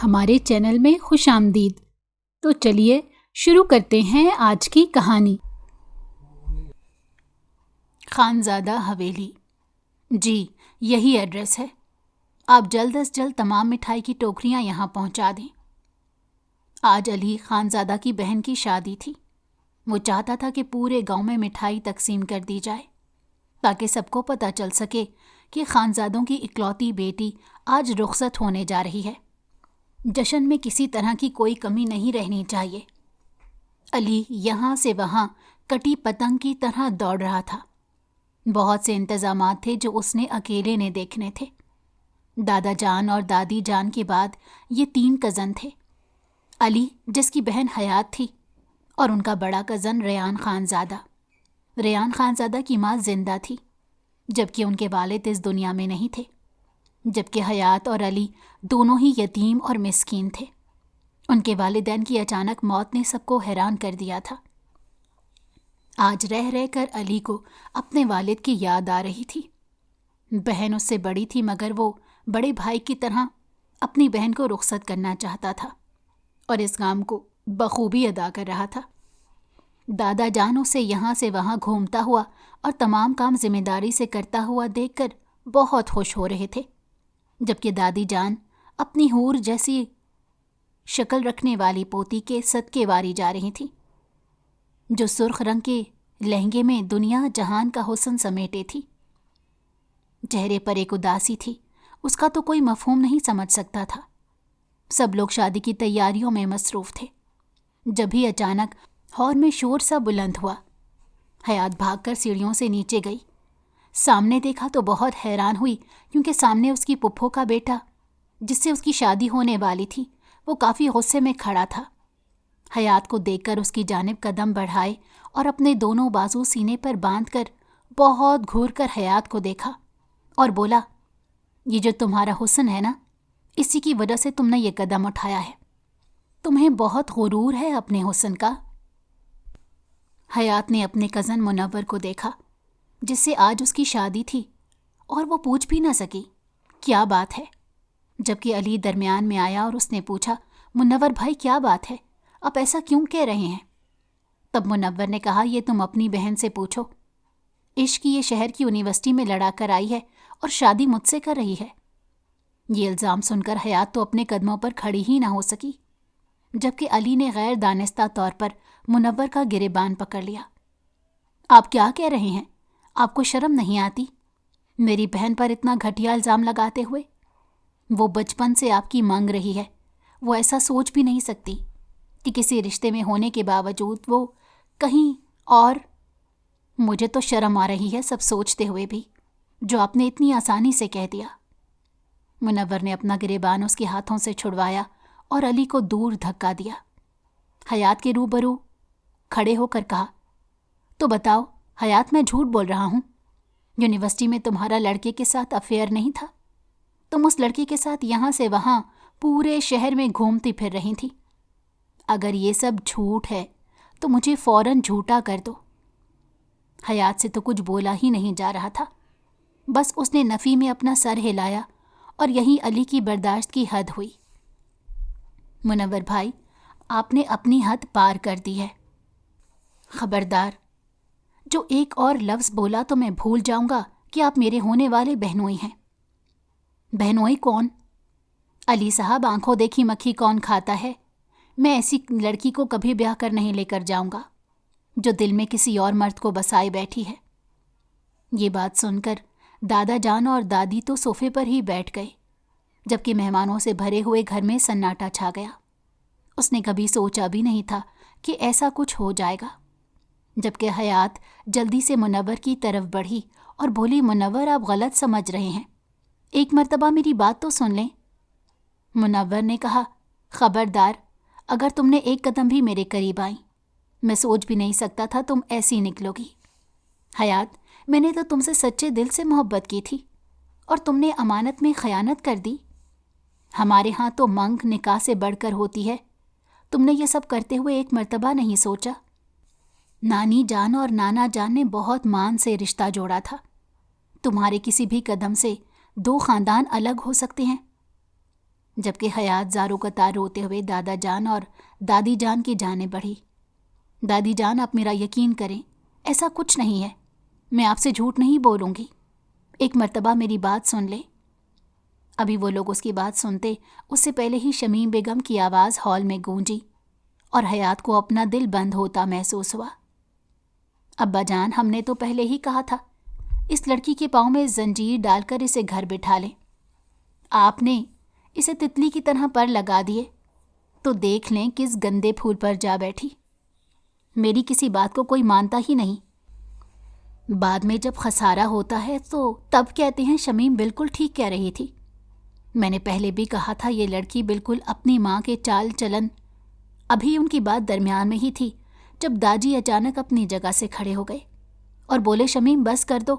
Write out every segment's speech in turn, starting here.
ہمارے چینل میں خوش آمدید۔ تو چلیے شروع کرتے ہیں آج کی کہانی۔ خانزادہ حویلی۔ جی یہی ایڈریس ہے۔ آپ جلد از جلد تمام مٹھائی کی ٹوکریاں یہاں پہنچا دیں۔ آج علی خانزادہ کی بہن کی شادی تھی۔ وہ چاہتا تھا کہ پورے گاؤں میں مٹھائی تقسیم کر دی جائے تاکہ سب کو پتہ چل سکے کہ خانزادوں کی اکلوتی بیٹی آج رخصت ہونے جا رہی ہے۔ جشن میں کسی طرح کی کوئی کمی نہیں رہنی چاہیے۔ علی یہاں سے وہاں کٹی پتنگ کی طرح دوڑ رہا تھا۔ بہت سے انتظامات تھے جو اس نے اکیلے نے دیکھنے تھے۔ دادا جان اور دادی جان کے بعد یہ 3 کزن تھے۔ علی جس کی بہن حیات تھی اور ان کا بڑا کزن ریان خانزادہ۔ ریان خانزادہ کی ماں زندہ تھی جبکہ ان کے والد اس دنیا میں نہیں تھے، جبکہ حیات اور علی دونوں ہی یتیم اور مسکین تھے۔ ان کے والدین کی اچانک موت نے سب کو حیران کر دیا تھا۔ آج رہ رہ کر علی کو اپنے والد کی یاد آ رہی تھی۔ بہن اس سے بڑی تھی مگر وہ بڑے بھائی کی طرح اپنی بہن کو رخصت کرنا چاہتا تھا اور اس کام کو بخوبی ادا کر رہا تھا۔ دادا جان اسے یہاں سے وہاں گھومتا ہوا اور تمام کام ذمہ داری سے کرتا ہوا دیکھ کر بہت خوش ہو رہے تھے، جبکہ دادی جان اپنی حور جیسی شکل رکھنے والی پوتی کے صدقے واری جا رہی تھی، جو سرخ رنگ کے لہنگے میں دنیا جہان کا حسن سمیٹے تھی۔ چہرے پر ایک اداسی تھی، اس کا تو کوئی مفہوم نہیں سمجھ سکتا تھا۔ سب لوگ شادی کی تیاریوں میں مصروف تھے، جب ہی اچانک ہال میں شور سا بلند ہوا۔ حیات بھاگ کر سیڑھیوں سے نیچے گئی۔ سامنے دیکھا تو بہت حیران ہوئی کیونکہ سامنے اس کی پھپھو کا بیٹا جس سے اس کی شادی ہونے والی تھی وہ کافی غصے میں کھڑا تھا۔ حیات کو دیکھ کر اس کی جانب قدم بڑھائے اور اپنے دونوں بازو سینے پر باندھ کر بہت گھور کر حیات کو دیکھا اور بولا، یہ جو تمہارا حسن ہے نا، اسی کی وجہ سے تم نے یہ قدم اٹھایا ہے۔ تمہیں بہت غرور ہے اپنے حسن کا۔ حیات نے اپنے کزن منور کو دیکھا جس سے آج اس کی شادی تھی اور وہ پوچھ بھی نہ سکی کیا بات ہے، جبکہ علی درمیان میں آیا اور اس نے پوچھا، منور بھائی کیا بات ہے، آپ ایسا کیوں کہہ رہے ہیں؟ تب منور نے کہا، یہ تم اپنی بہن سے پوچھو۔ عشق یہ شہر کی یونیورسٹی میں لڑا کر آئی ہے اور شادی مجھ سے کر رہی ہے۔ یہ الزام سن کر حیات تو اپنے قدموں پر کھڑی ہی نہ ہو سکی، جبکہ علی نے غیر دانستہ طور پر منور کا گریبان پکڑ لیا۔ آپ کیا کہہ رہے ہیں؟ آپ کو شرم نہیں آتی میری بہن پر اتنا گھٹیا الزام لگاتے ہوئے؟ وہ بچپن سے آپ کی مانگ رہی ہے، وہ ایسا سوچ بھی نہیں سکتی کہ کسی رشتے میں ہونے کے باوجود وہ کہیں اور۔ مجھے تو شرم آ رہی ہے سب سوچتے ہوئے بھی، جو آپ نے اتنی آسانی سے کہہ دیا۔ منور نے اپنا گریبان اس کے ہاتھوں سے چھڑوایا اور علی کو دور دھکا دیا۔ حیات کے روبرو کھڑے ہو کر کہا، تو بتاؤ حیات، میں جھوٹ بول رہا ہوں؟ یونیورسٹی میں تمہارا لڑکے کے ساتھ افیئر نہیں تھا؟ تم اس لڑکی کے ساتھ یہاں سے وہاں پورے شہر میں گھومتی پھر رہی تھی۔ اگر یہ سب جھوٹ ہے تو مجھے فوراً جھوٹا کر دو۔ حیات سے تو کچھ بولا ہی نہیں جا رہا تھا، بس اس نے نفی میں اپنا سر ہلایا اور یہی علی کی برداشت کی حد ہوئی۔ منور بھائی، آپ نے اپنی حد پار کر دی ہے۔ خبردار، جو ایک اور لفظ بولا تو میں بھول جاؤں گا کہ آپ میرے ہونے والے بہنوئی ہیں۔ بہنوئی کون؟ علی صاحب، آنکھوں دیکھی مکھی کون کھاتا ہے؟ میں ایسی لڑکی کو کبھی بیاہ کر نہیں لے کر جاؤں گا جو دل میں کسی اور مرد کو بسائے بیٹھی ہے۔ یہ بات سن کر دادا جان اور دادی تو صوفے پر ہی بیٹھ گئے، جبکہ مہمانوں سے بھرے ہوئے گھر میں سناٹا چھا گیا۔ اس نے کبھی سوچا بھی نہیں تھا کہ ایسا کچھ ہو جائے گا، جبکہ حیات جلدی سے منور کی طرف بڑھی اور بولی، منور آپ غلط سمجھ رہے ہیں، ایک مرتبہ میری بات تو سن لیں۔ منور نے کہا، خبردار، اگر تم نے ایک قدم بھی میرے قریب آئی، میں سوچ بھی نہیں سکتا تھا تم ایسی نکلو گی۔ حیات، میں نے تو تم سے سچے دل سے محبت کی تھی اور تم نے امانت میں خیانت کر دی۔ ہمارے ہاں تو منگ نکاح سے بڑھ کر ہوتی ہے، تم نے یہ سب کرتے ہوئے ایک مرتبہ نہیں سوچا؟ نانی جان اور نانا جان نے بہت مان سے رشتہ جوڑا تھا، تمہارے کسی بھی قدم سے 2 خاندان الگ ہو سکتے ہیں؟ جبکہ حیات زاروں قطار روتے ہوئے دادا جان اور دادی جان کی جانب بڑھی۔ دادی جان، آپ میرا یقین کریں، ایسا کچھ نہیں ہے، میں آپ سے جھوٹ نہیں بولوں گی، ایک مرتبہ میری بات سن لیں۔ ابھی وہ لوگ اس کی بات سنتے اس سے پہلے ہی شمیم بیگم کی آواز ہال میں گونجی اور حیات کو اپنا دل بند ہوتا محسوس ہوا۔ ابا جان، ہم نے تو پہلے ہی کہا تھا اس لڑکی کے پاؤں میں زنجیر ڈال کر اسے گھر بٹھا لیں، آپ نے اسے تتلی کی طرح پر لگا دیے، تو دیکھ لیں کس گندے پھول پر جا بیٹھی۔ میری کسی بات کو کوئی مانتا ہی نہیں، بعد میں جب خسارہ ہوتا ہے تو تب کہتے ہیں شمیم بالکل ٹھیک کہہ رہی تھی۔ میں نے پہلے بھی کہا تھا یہ لڑکی بالکل اپنی ماں کے چال چلن۔ ابھی ان کی بات درمیان میں ہی تھی جب داجی اچانک اپنی جگہ سے کھڑے ہو گئے اور بولے، شمیم بس کر دو،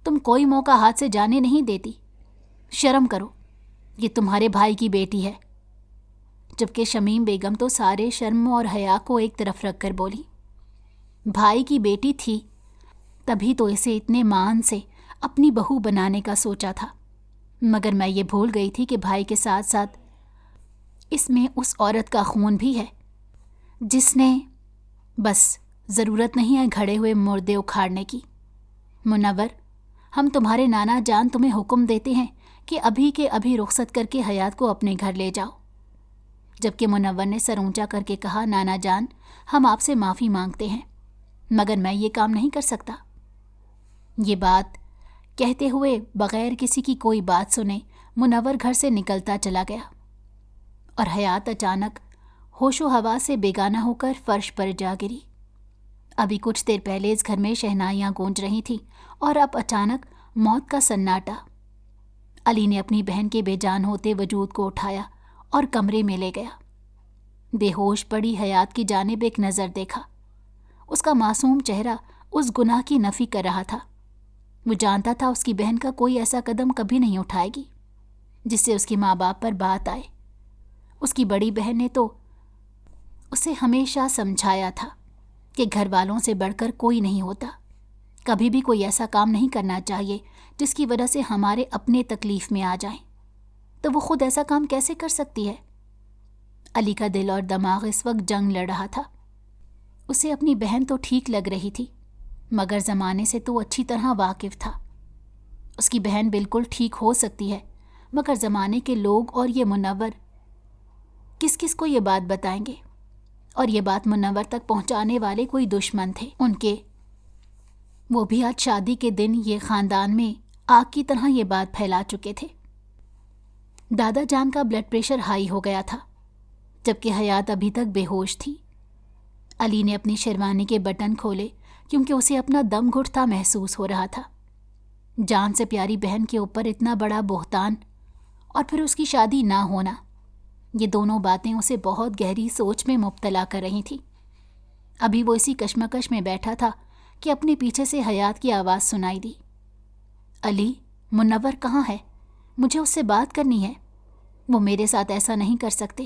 تم کوئی موقع ہاتھ سے جانے نہیں دیتی، شرم کرو، یہ تمہارے بھائی کی بیٹی ہے۔ جبکہ شمیم بیگم تو سارے شرم اور حیا کو ایک طرف رکھ کر بولی، بھائی کی بیٹی تھی تبھی تو اسے اتنے مان سے اپنی بہو بنانے کا سوچا تھا، مگر میں یہ بھول گئی تھی کہ بھائی کے ساتھ ساتھ اس میں اس عورت کا خون بھی ہے جس نے، بس ضرورت نہیں ہے گھڑے ہوئے مردے اکھاڑنے کی۔ منور، ہم تمہارے نانا جان تمہیں حکم دیتے ہیں کہ ابھی کے ابھی رخصت کر کے حیات کو اپنے گھر لے جاؤ۔ جبکہ منور نے سر اونچا کر کے کہا، نانا جان، ہم آپ سے معافی مانگتے ہیں، مگر میں یہ کام نہیں کر سکتا۔ یہ بات کہتے ہوئے بغیر کسی کی کوئی بات سنے منور گھر سے نکلتا چلا گیا اور حیات اچانک ہوش و ہوا سے بیگانہ ہو کر فرش پر جا گری۔ ابھی کچھ دیر پہلے اس گھر میں شہنائیاں گونج رہی تھیں اور اب اچانک موت کا سناٹا۔ علی نے اپنی بہن کے بے جان ہوتے وجود کو اٹھایا اور کمرے میں لے گیا۔ بے ہوش پڑی حیات کی جانب ایک نظر دیکھا، اس کا معصوم چہرہ اس گناہ کی نفی کر رہا تھا۔ وہ جانتا تھا اس کی بہن کا کوئی ایسا قدم کبھی نہیں اٹھائے گی جس سے اس کے ماں باپ پر بات آئے۔ اس کی بڑی بہن نے تو اسے ہمیشہ سمجھایا تھا کہ گھر والوں سے بڑھ کر کوئی نہیں ہوتا، کبھی بھی کوئی ایسا کام نہیں کرنا چاہیے جس کی وجہ سے ہمارے اپنے تکلیف میں آ جائیں، تو وہ خود ایسا کام کیسے کر سکتی ہے؟ علی کا دل اور دماغ اس وقت جنگ لڑ رہا تھا۔ اسے اپنی بہن تو ٹھیک لگ رہی تھی، مگر زمانے سے تو اچھی طرح واقف تھا۔ اس کی بہن بالکل ٹھیک ہو سکتی ہے، مگر زمانے کے لوگ اور یہ منور کس کس کو یہ بات بتائیں گے؟ اور یہ بات منور تک پہنچانے والے کوئی دشمن تھے ان کے، وہ بھی آج شادی کے دن یہ خاندان میں آگ کی طرح یہ بات پھیلا چکے تھے۔ دادا جان کا بلڈ پریشر ہائی ہو گیا تھا، جبکہ حیات ابھی تک بے ہوش تھی۔ علی نے اپنی شیروانی کے بٹن کھولے کیونکہ اسے اپنا دم گھٹتا محسوس ہو رہا تھا۔ جان سے پیاری بہن کے اوپر اتنا بڑا بہتان اور پھر اس کی شادی نہ ہونا، یہ دونوں باتیں اسے بہت گہری سوچ میں مبتلا کر رہی تھیں۔ ابھی وہ اسی کشمکش میں بیٹھا تھا کہ اپنے پیچھے سے حیات کی آواز سنائی دی، علی، منور کہاں ہے؟ مجھے اس سے بات کرنی ہے، وہ میرے ساتھ ایسا نہیں کر سکتے۔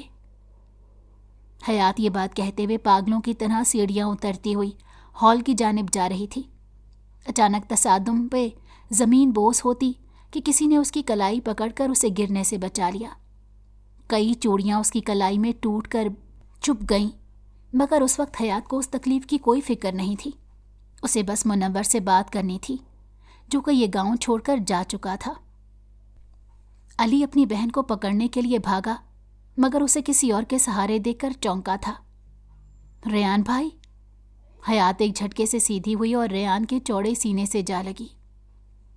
حیات یہ بات کہتے ہوئے پاگلوں کی طرح سیڑھیاں اترتی ہوئی ہال کی جانب جا رہی تھی۔ اچانک تصادم پہ زمین بوس ہوتی کہ کسی نے اس کی کلائی پکڑ کر اسے گرنے سے بچا لیا۔ کئی چوڑیاں اس کی کلائی میں ٹوٹ کر چپ گئیں، مگر اس وقت حیات کو اس تکلیف کی کوئی فکر نہیں تھی۔ اسے بس منور سے بات کرنی تھی جو کہ یہ گاؤں چھوڑ کر جا چکا تھا۔ علی اپنی بہن کو پکڑنے کے لیے بھاگا، مگر اسے کسی اور کے سہارے دیکھ کر چونکا تھا۔ ریان بھائی؟ حیات ایک جھٹکے سے سیدھی ہوئی اور ریان کے چوڑے سینے سے جا لگی۔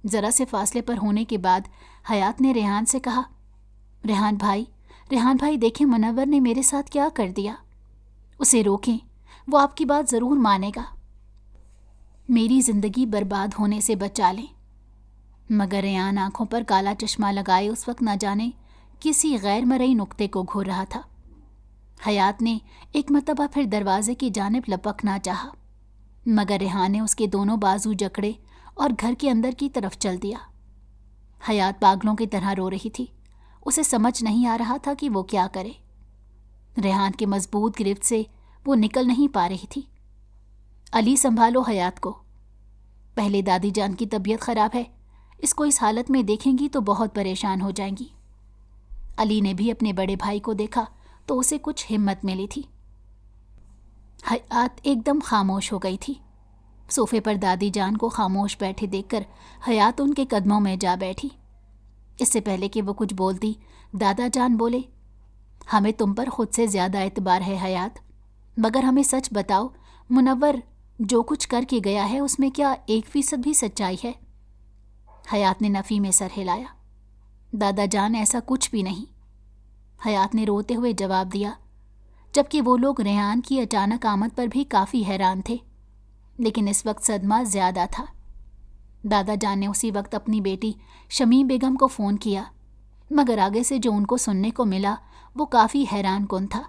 ذرا سے فاصلے پر ہونے کے بعد حیات نے ریحان سے کہا، ریحان بھائی دیکھیں منور نے میرے ساتھ کیا کر دیا، اسے روکیں، وہ آپ کی بات ضرور مانے گا، میری زندگی برباد ہونے سے بچا لیں۔ مگر ریحان آنکھوں پر کالا چشمہ لگائے اس وقت نہ جانے کسی غیر مرئی نقطے کو گھور رہا تھا۔ حیات نے ایک مرتبہ پھر دروازے کی جانب لپکنا چاہا، مگر ریحان نے اس کے دونوں بازو جکڑے اور گھر کے اندر کی طرف چل دیا۔ حیات پاگلوں کی طرح رو رہی تھی، اسے سمجھ نہیں آ رہا تھا کہ وہ کیا کرے۔ ریحان کے مضبوط گرفت سے وہ نکل نہیں پا رہی تھی۔ علی، سنبھالو حیات کو، پہلے دادی جان کی طبیعت خراب ہے، اس کو اس حالت میں دیکھیں گی تو بہت پریشان ہو جائیں گی۔ علی نے بھی اپنے بڑے بھائی کو دیکھا تو اسے کچھ ہمت ملی تھی۔ حیات ایک دم خاموش ہو گئی تھی۔ صوفے پر دادی جان کو خاموش بیٹھے دیکھ کر حیات ان کے قدموں میں جا بیٹھی۔ اس سے پہلے کہ وہ کچھ بولتی، دادا جان بولے، ہمیں تم پر خود سے زیادہ اعتبار ہے حیات، مگر ہمیں سچ بتاؤ، منور جو کچھ کر کے گیا ہے اس میں کیا 1% بھی سچائی ہے؟ حیات نے نفی میں سر ہلایا۔ دادا جان ایسا کچھ بھی نہیں، حیات نے روتے ہوئے جواب دیا، جبکہ وہ لوگ ریحان کی اچانک آمد پر بھی کافی حیران تھے، لیکن اس وقت صدمہ زیادہ تھا۔ دادا جان نے اسی وقت اپنی بیٹی شمیم بیگم کو فون کیا، مگر آگے سے جو ان کو سننے کو ملا وہ کافی حیران کن تھا۔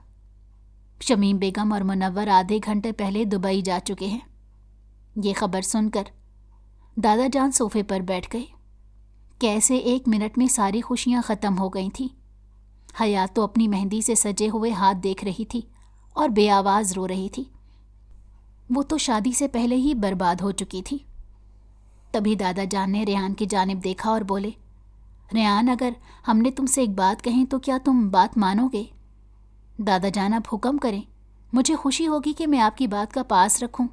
شمیم بیگم اور منور آدھے گھنٹے پہلے دبئی جا چکے ہیں۔ یہ خبر سن کر دادا جان صوفے پر بیٹھ گئے۔ کیسے 1 منٹ میں ساری خوشیاں ختم ہو گئی تھیں۔ حیات تو اپنی مہندی سے سجے ہوئے ہاتھ دیکھ رہی تھی اور بے آواز رو رہی تھی۔ وہ تو شادی سے پہلے ہی برباد ہو چکی تھی۔ تبھی دادا جان نے ریحان کی جانب دیکھا اور بولے، ریحان، اگر ہم نے تم سے ایک بات کہیں تو کیا تم بات مانو گے؟ دادا جان اب حکم کریں، مجھے خوشی ہوگی کہ میں آپ کی بات کا پاس رکھوں۔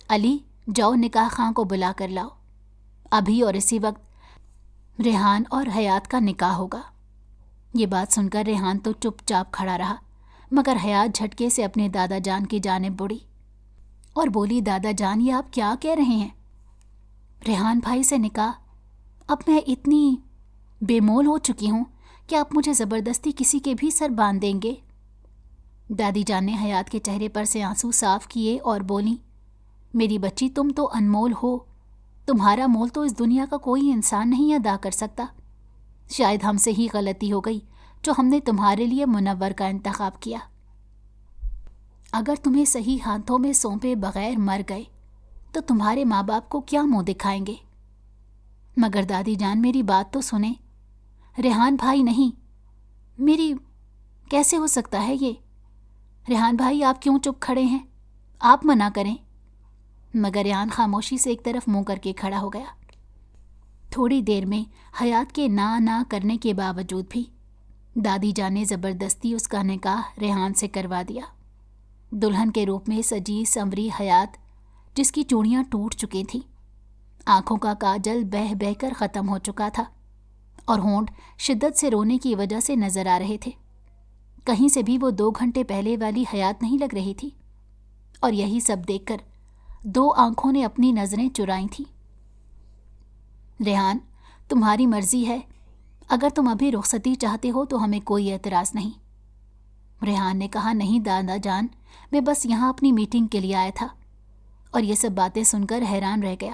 علی، جاؤ نکاح خواں کو بلا کر لاؤ، ابھی اور اسی وقت ریحان اور حیات کا نکاح ہوگا۔ یہ بات سن کر ریحان تو چپ چاپ کھڑا رہا، مگر حیات جھٹکے سے اپنے دادا جان کی جانب بڑھی اور بولی، دادا جان یہ آپ کیا کہہ رہے ہیں؟ ریحان بھائی سے نکاح؟ اب میں اتنی بے مول ہو چکی ہوں کہ آپ مجھے زبردستی کسی کے بھی سر باندھ دیں گے؟ دادی جان نے حیات کے چہرے پر سے آنسو صاف کیے اور بولی، میری بچی، تم تو انمول ہو، تمہارا مول تو اس دنیا کا کوئی انسان نہیں ادا کر سکتا۔ شاید ہم سے ہی غلطی ہو گئی جو ہم نے تمہارے لیے منور کا انتخاب کیا۔ اگر تمہیں صحیح ہاتھوں میں سونپے بغیر مر گئے تو تمہارے ماں باپ کو کیا منہ دکھائیں گے؟ مگر دادی جان میری بات تو سنیں، ریحان بھائی نہیں، میری کیسے ہو سکتا ہے یہ؟ ریحان بھائی آپ کیوں چپ کھڑے ہیں؟ آپ منع کریں۔ مگر ریحان خاموشی سے ایک طرف منہ کر کے کھڑا ہو گیا۔ تھوڑی دیر میں حیات کے نہ کرنے کے باوجود بھی دادی جان نے زبردستی اس کا نکاح ریحان سے کروا دیا۔ دلہن کے روپ میں سجی سنوری حیات، جس کی چوڑیاں ٹوٹ چکی تھیں، آنکھوں کا کاجل بہہ بہہ کر ختم ہو چکا تھا اور ہونٹ شدت سے رونے کی وجہ سے نظر آ رہے تھے۔ کہیں سے بھی وہ 2 گھنٹے پہلے والی حیات نہیں لگ رہی تھی، اور یہی سب دیکھ کر 2 آنکھوں نے اپنی نظریں چرائی تھیں۔ ریحان، تمہاری مرضی ہے، اگر تم ابھی رخصتی چاہتے ہو تو ہمیں کوئی اعتراض نہیں۔ ریحان نے کہا، نہیں دادا جان، میں بس یہاں اپنی میٹنگ کے لیے آیا تھا، اور یہ سب باتیں سن کر حیران رہ گیا۔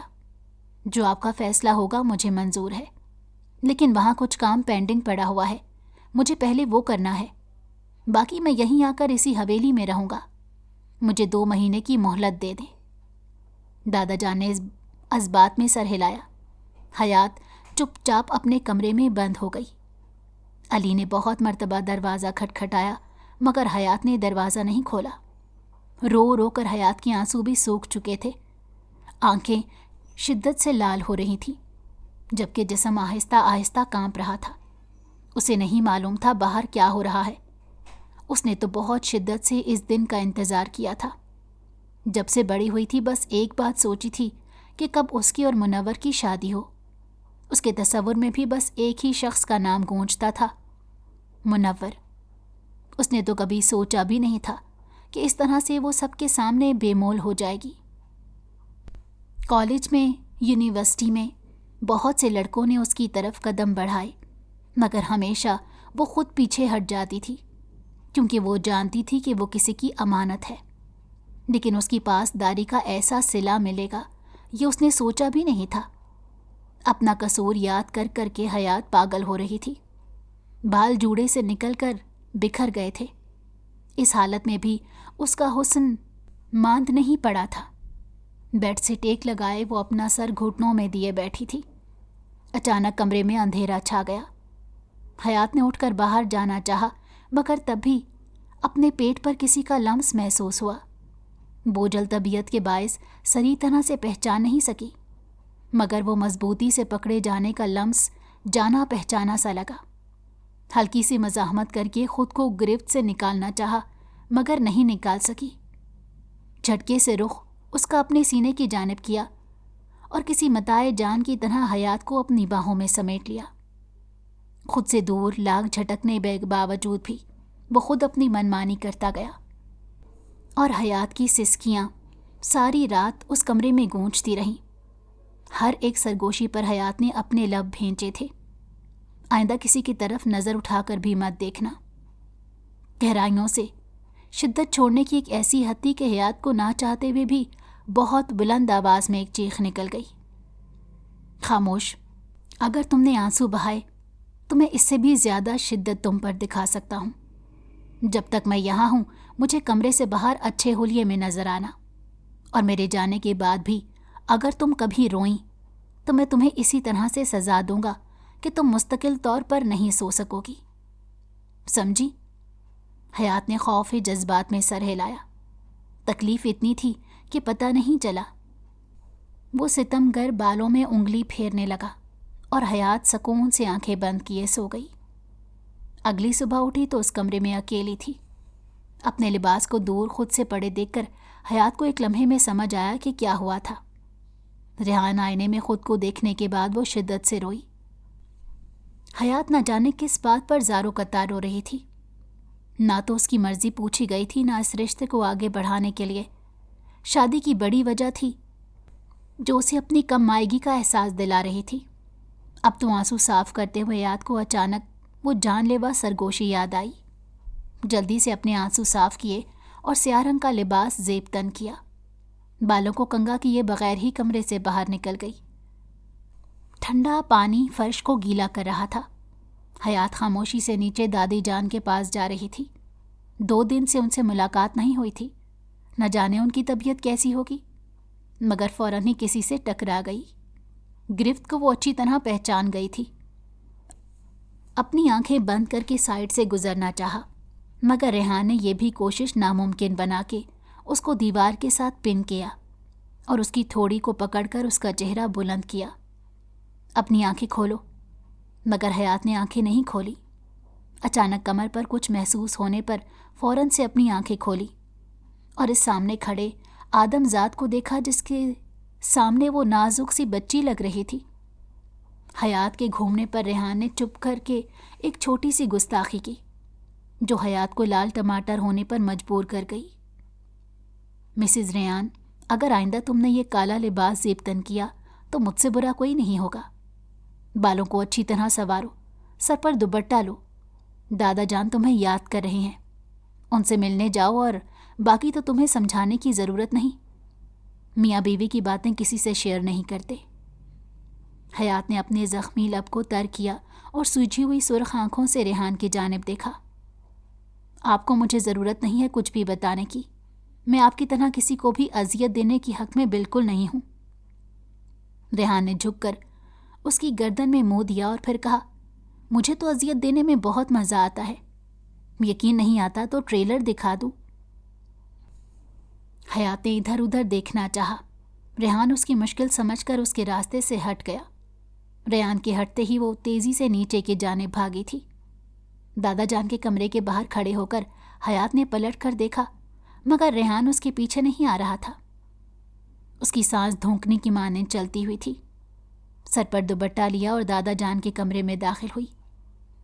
جو آپ کا فیصلہ ہوگا مجھے منظور ہے، لیکن وہاں کچھ کام پینڈنگ پڑا ہوا ہے، مجھے پہلے وہ کرنا ہے، باقی میں یہیں آ کر اسی حویلی میں رہوں گا، مجھے 2 مہینے کی مہلت دے دیں۔ دادا جان نے اس بات میں سر ہلایا۔ حیات چپ چاپ اپنے کمرے میں بند ہو گئی۔ علی نے بہت مرتبہ دروازہ کھٹکھٹایا، مگر حیات نے دروازہ نہیں کھولا۔ رو رو کر حیات کے آنسو بھی سوکھ چکے تھے، آنکھیں شدت سے لال ہو رہی تھیں، جبکہ جسم آہستہ آہستہ کانپ رہا تھا۔ اسے نہیں معلوم تھا باہر کیا ہو رہا ہے۔ اس نے تو بہت شدت سے اس دن کا انتظار کیا تھا۔ جب سے بڑی ہوئی تھی بس ایک بات سوچی تھی کہ کب اس کی اور منور کی شادی ہو۔ اس کے تصور میں بھی بس ایک ہی شخص کا نام گونجتا تھا، منور۔ اس نے تو کبھی سوچا بھی نہیں تھا کہ اس طرح سے وہ سب کے سامنے بے مول ہو جائے گی۔ کالج میں، یونیورسٹی میں بہت سے لڑکوں نے اس کی طرف قدم بڑھائے، مگر ہمیشہ وہ خود پیچھے ہٹ جاتی تھی، کیونکہ وہ جانتی تھی کہ وہ کسی کی امانت ہے۔ لیکن اس کی پاسداری کا ایسا صلہ ملے گا یہ اس نے سوچا بھی نہیں تھا۔ اپنا قصور یاد کر کر کے حیات پاگل ہو رہی تھی، بال جوڑے سے نکل کر بکھر گئے تھے۔ اس حالت میں بھی اس کا حسن ماند نہیں پڑا تھا۔ بیڈ سے ٹیک لگائے وہ اپنا سر گھٹنوں میں دیے بیٹھی تھی۔ اچانک کمرے میں اندھیرا چھا گیا۔ حیات نے اٹھ کر باہر جانا چاہا، مگر تب بھی اپنے پیٹ پر کسی کا لمس محسوس ہوا۔ بوجھل طبیعت کے باعث صحیح طرح سے پہچان نہیں سکی، مگر وہ مضبوطی سے پکڑے جانے کا لمس جانا پہچانا سا لگا۔ ہلکی سی مزاحمت کر کے خود کو گرفت سے نکالنا چاہا مگر نہیں نکال سکی۔ جھٹکے سے رخ اس کا اپنے سینے کی جانب کیا اور کسی متاع جان کی طرح حیات کو اپنی باہوں میں سمیٹ لیا۔ خود سے دور لاکھ جھٹکنے باوجود بھی وہ خود اپنی منمانی کرتا گیا اور حیات کی سسکیاں ساری رات اس کمرے میں گونجتی رہیں۔ ہر ایک سرگوشی پر حیات نے اپنے لب بھینچے تھے، آئندہ کسی کی طرف نظر اٹھا کر بھی مت دیکھنا۔ گہرائیوں سے شدت چھوڑنے کی ایک ایسی حد تھی کہ حیات کو نہ چاہتے ہوئے بھی بہت بلند آواز میں ایک چیخ نکل گئی، خاموش، اگر تم نے آنسو بہائے تو میں اس سے بھی زیادہ شدت تم پر دکھا سکتا ہوں۔ جب تک میں یہاں ہوں مجھے کمرے سے باہر اچھے حلیے میں نظر آنا، اور میرے جانے کے بعد بھی اگر تم کبھی روئیں تو میں تمہیں اسی طرح سے سزا دوں گا کہ تم مستقل طور پر نہیں سو سکو گی، سمجھی؟ حیات نے خوف جذبات میں سر ہلایا۔ تکلیف اتنی تھی کہ پتہ نہیں چلا۔ وہ ستم گر بالوں میں انگلی پھیرنے لگا اور حیات سکون سے آنکھیں بند کیے سو گئی۔ اگلی صبح اٹھی تو اس کمرے میں اکیلی تھی۔ اپنے لباس کو دور خود سے پڑے دیکھ کر حیات کو ایک لمحے میں سمجھ آیا کہ کیا ہوا تھا۔ ریحان آئینے میں خود کو دیکھنے کے بعد وہ شدت سے روئی۔ حیات نہ جانے کس بات پر زارو قطار رو رہی تھی۔ نہ تو اس کی مرضی پوچھی گئی تھی، نہ اس رشتے کو آگے بڑھانے کے لیے شادی کی بڑی وجہ تھی جو اسے اپنی کم مائیگی کا احساس دلا رہی تھی۔ اب تو آنسو صاف کرتے ہوئے حیات کو اچانک وہ جان لیوا سرگوشی یاد آئی۔ جلدی سے اپنے آنسو صاف کیے اور سیاہ رنگ کا لباس زیب تن کیا۔ بالوں کو کنگا کیے بغیر ہی کمرے سے باہر نکل گئی۔ ٹھنڈا پانی فرش کو گیلا کر رہا تھا۔ حیات خاموشی سے نیچے دادی جان کے پاس جا رہی تھی۔ 2 دن سے ان سے ملاقات نہیں ہوئی تھی، نہ جانے ان کی طبیعت کیسی ہوگی، مگر فوراً ہی کسی سے ٹکرا گئی۔ گرفت کو وہ اچھی طرح پہچان گئی تھی۔ اپنی آنکھیں بند کر کے سائڈ سے گزرنا چاہا، مگر ریحان نے یہ بھی کوشش ناممکن بنا کے اس کو دیوار کے ساتھ پن کیا اور اس کی تھوڑی کو پکڑ کر اس کا چہرہ بلند کیا۔ اپنی آنکھیں کھولو، مگر حیات نے آنکھیں نہیں کھولی۔ اچانک کمر پر کچھ محسوس ہونے پر فوراً سے اپنی آنکھیں کھولی اور اس سامنے کھڑے آدم ذات کو دیکھا جس کے سامنے وہ نازک سی بچی لگ رہی تھی۔ حیات کے گھومنے پر ریحان نے چپ کر کے ایک چھوٹی سی گستاخی کی جو حیات کو لال ٹماٹر ہونے پر مجبور کر گئی۔ مسز ریحان، اگر آئندہ تم نے یہ کالا لباس زیب تن کیا تو مجھ سے برا کوئی نہیں ہوگا۔ بالوں کو اچھی طرح سنوارو، سر پر دوپٹہ لو، دادا جان تمہیں یاد کر رہے ہیں، ان سے ملنے جاؤ، اور باقی تو تمہیں سمجھانے کی ضرورت نہیں۔ میاں بیوی کی باتیں کسی سے شیئر نہیں کرتے۔ حیات نے اپنے زخمی لب کو تر کیا اور سوجھی ہوئی سرخ آنکھوں سے ریحان کی جانب دیکھا۔ آپ کو مجھے ضرورت نہیں ہے کچھ بھی بتانے کی، میں آپ کی طرح کسی کو بھی اذیت دینے کی حق میں بالکل نہیں ہوں۔ ریحان نے جھک کر اس کی گردن میں منہ دیا اور پھر کہا، مجھے تو اذیت دینے میں بہت مزہ آتا ہے، یقین نہیں آتا تو ٹریلر دکھا دوں۔ حیات نے ادھر ادھر دیکھنا چاہا۔ ریحان اس کی مشکل سمجھ کر اس کے راستے سے ہٹ گیا۔ ریحان کے ہٹتے ہی وہ تیزی سے نیچے کی جانب بھاگی تھی۔ دادا جان کے کمرے کے باہر کھڑے ہو کر حیات نے پلٹ کر دیکھا، مگر ریحان اس کے پیچھے نہیں آ رہا تھا۔ اس کی سانس دھونکنے کی مانند چلتی ہوئی تھی۔ سر پر دوپٹہ لیا اور دادا جان کے کمرے میں داخل ہوئی۔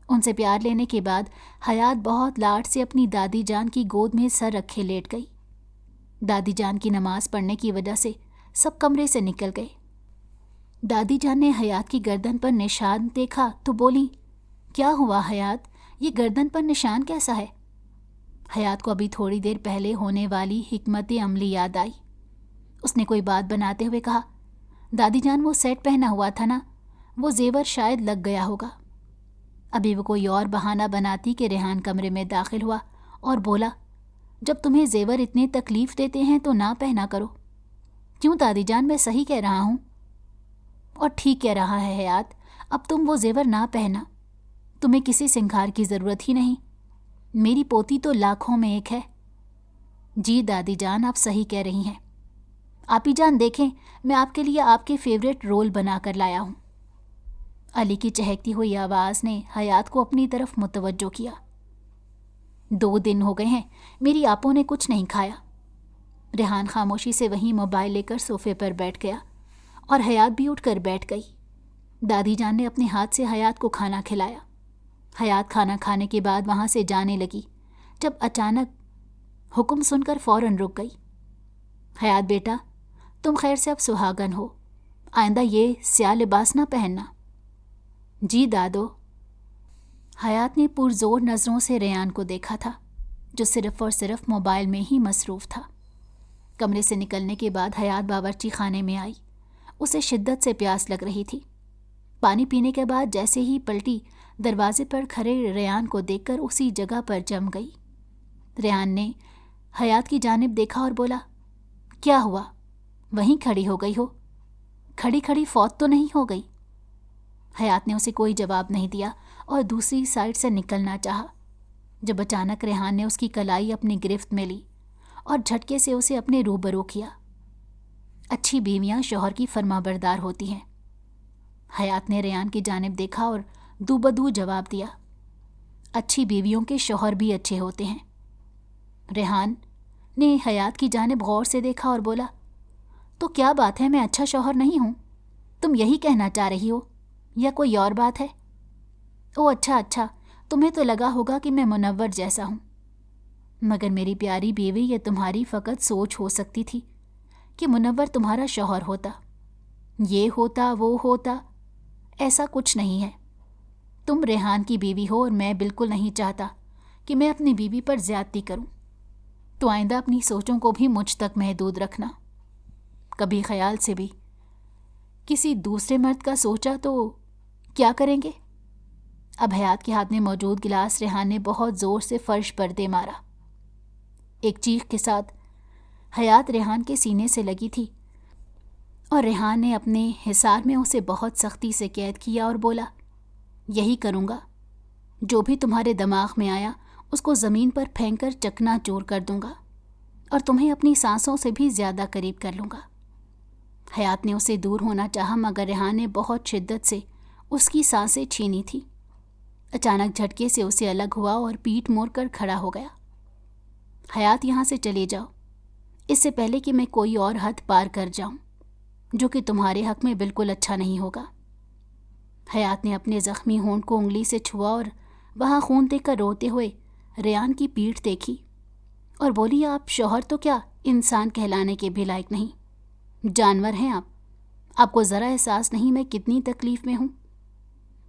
ان سے پیار لینے کے بعد حیات بہت لاڈ سے اپنی دادی جان کی گود میں سر رکھے لیٹ گئی۔ دادی جان کی نماز پڑھنے کی وجہ سے سب کمرے سے نکل گئے۔ دادی جان نے حیات کی گردن پر نشان دیکھا تو بولی، کیا ہوا حیات، یہ گردن پر نشان کیسا ہے؟ حیات کو ابھی تھوڑی دیر پہلے ہونے والی حکمت عملی یاد آئی۔ اس نے کوئی بات بناتے ہوئے کہا، دادی جان وہ سیٹ پہنا ہوا تھا نا، وہ زیور شاید لگ گیا ہوگا۔ ابھی وہ کوئی اور بہانہ بناتی کہ ریحان کمرے میں داخل ہوا اور بولا، جب تمہیں زیور اتنے تکلیف دیتے ہیں تو نہ پہنا کرو۔ کیوں دادی جان، میں صحیح کہہ رہا ہوں؟ اور ٹھیک کہہ رہا ہے حیات، اب تم وہ زیور نہ پہنا، تمہیں کسی سنگھار کی ضرورت ہی نہیں، میری پوتی تو لاکھوں میں ایک ہے۔ جی دادی جان، آپ صحیح کہہ رہی ہیں۔ آپی جان دیکھیں، میں آپ کے لیے آپ کے فیوریٹ رول بنا کر لایا ہوں۔ علی کی چہکتی ہوئی آواز نے حیات کو اپنی طرف متوجہ کیا۔ 2 دن ہو گئے ہیں میری آپوں نے کچھ نہیں کھایا۔ ریحان خاموشی سے وہیں موبائل لے کر صوفے پر بیٹھ گیا اور حیات بھی اٹھ کر بیٹھ گئی۔ دادی جان نے اپنے ہاتھ سے حیات کو کھانا کھلایا۔ حیات کھانا کھانے کے بعد وہاں سے جانے لگی جب اچانک حکم سن کر فوراً رک گئی۔ حیات بیٹا، تم خیر سے اب سہاگن ہو، آئندہ یہ سیاہ لباس نہ پہننا۔ جی دادو۔ حیات نے پرزور نظروں سے ریان کو دیکھا تھا جو صرف اور صرف موبائل میں ہی مصروف تھا۔ کمرے سے نکلنے کے بعد حیات باورچی خانے میں آئی۔ اسے شدت سے پیاس لگ رہی تھی۔ پانی پینے کے بعد جیسے ہی پلٹی، دروازے پر کھڑے ریان کو دیکھ کر اسی جگہ پر جم گئی۔ ریان نے حیات کی جانب دیکھا اور بولا، کیا ہوا؟ وہیں کھڑی ہو گئی ہو؟ کھڑی کھڑی فوت تو نہیں ہو گئی؟ حیات نے اسے کوئی جواب نہیں دیا اور دوسری سائڈ سے نکلنا چاہا جب اچانک ریحان نے اس کی کلائی اپنی گرفت میں لی اور جھٹکے سے اسے اپنے روبرو کیا۔ اچھی بیویاں شوہر کی فرما بردار ہوتی ہیں۔ حیات نے ریان کی جانب دیکھا اور دو بدو جواب دیا، اچھی بیویوں کے شوہر بھی اچھے ہوتے ہیں۔ ریحان نے حیات کی جانب غور سے دیکھا اور بولا، تو کیا بات ہے میں اچھا شوہر نہیں ہوں؟ تم یہی کہنا چاہ رہی ہو یا کوئی اور بات ہے؟ او اچھا، تمہیں تو لگا ہوگا کہ میں منور جیسا ہوں، مگر میری پیاری بیوی یہ تمہاری فقط سوچ ہو سکتی تھی کہ منور تمہارا شوہر ہوتا، یہ ہوتا وہ ہوتا، ایسا کچھ نہیں ہے۔ تم ریحان کی بیوی ہو اور میں بالکل نہیں چاہتا کہ میں اپنی بیوی پر زیادتی کروں، تو آئندہ اپنی سوچوں کو بھی مجھ تک محدود رکھنا۔ کبھی خیال سے بھی کسی دوسرے مرد کا سوچا تو کیا کریں گے؟ اب حیات کے ہاتھ میں موجود گلاس ریحان نے بہت زور سے فرش پر دے مارا۔ ایک چیخ کے ساتھ حیات ریحان کے سینے سے لگی تھی اور ریحان نے اپنے حصار میں اسے بہت سختی سے قید کیا اور بولا، یہی کروں گا، جو بھی تمہارے دماغ میں آیا اس کو زمین پر پھینک کر چکنا چور کر دوں گا اور تمہیں اپنی سانسوں سے بھی زیادہ قریب کر لوں گا۔ حیات نے اسے دور ہونا چاہا مگر ریحان نے بہت شدت سے اس کی سانسیں چھینی تھی۔ اچانک جھٹکے سے اسے الگ ہوا اور پیٹھ موڑ کر کھڑا ہو گیا۔ حیات یہاں سے چلے جاؤ، اس سے پہلے کہ میں کوئی اور حد پار کر جاؤں جو کہ تمہارے حق میں بالکل اچھا نہیں ہوگا۔ حیات نے اپنے زخمی ہونٹ کو انگلی سے چھوا اور وہاں خون دیکھ کر روتے ہوئے ریان کی پیٹھ دیکھی اور بولی، آپ شوہر تو کیا انسان کہلانے کے بھی لائق نہیں، جانور ہیں آپ کو ذرا احساس نہیں میں کتنی تکلیف میں ہوں؟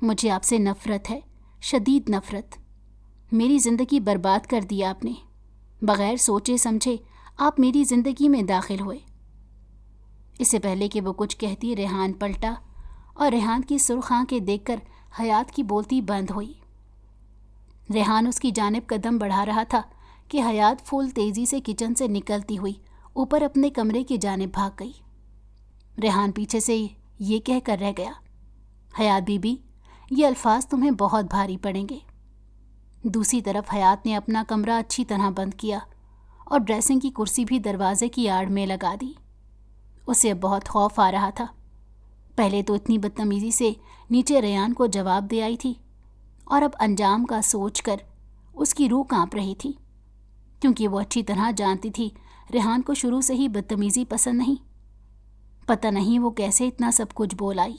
مجھے آپ سے نفرت ہے، شدید نفرت۔ میری زندگی برباد کر دی آپ نے، بغیر سوچے سمجھے آپ میری زندگی میں داخل ہوئے۔ اس سے پہلے کہ وہ کچھ کہتی ریحان پلٹا اور ریحان کی سرخ آنکھیں دیکھ کر حیات کی بولتی بند ہوئی۔ ریحان اس کی جانب قدم بڑھا رہا تھا کہ حیات فل تیزی سے کچن سے نکلتی ہوئی اوپر اپنے کمرے کی جانب بھاگ گئی۔ ریحان پیچھے سے یہ کہہ کر رہ گیا، حیات بی بی، یہ الفاظ تمہیں بہت بھاری پڑیں گے۔ دوسری طرف حیات نے اپنا کمرہ اچھی طرح بند کیا اور ڈریسنگ کی کرسی بھی دروازے کی آڑ میں لگا دی۔ اسے اب بہت خوف آ رہا تھا۔ پہلے تو اتنی بدتمیزی سے نیچے ریان کو جواب دے آئی تھی اور اب انجام کا سوچ کر اس کی روح کانپ رہی تھی، کیونکہ وہ اچھی طرح جانتی تھی ریحان کو شروع سے ہی بدتمیزی پسند نہیں۔ پتہ نہیں وہ کیسے اتنا سب کچھ بول آئی۔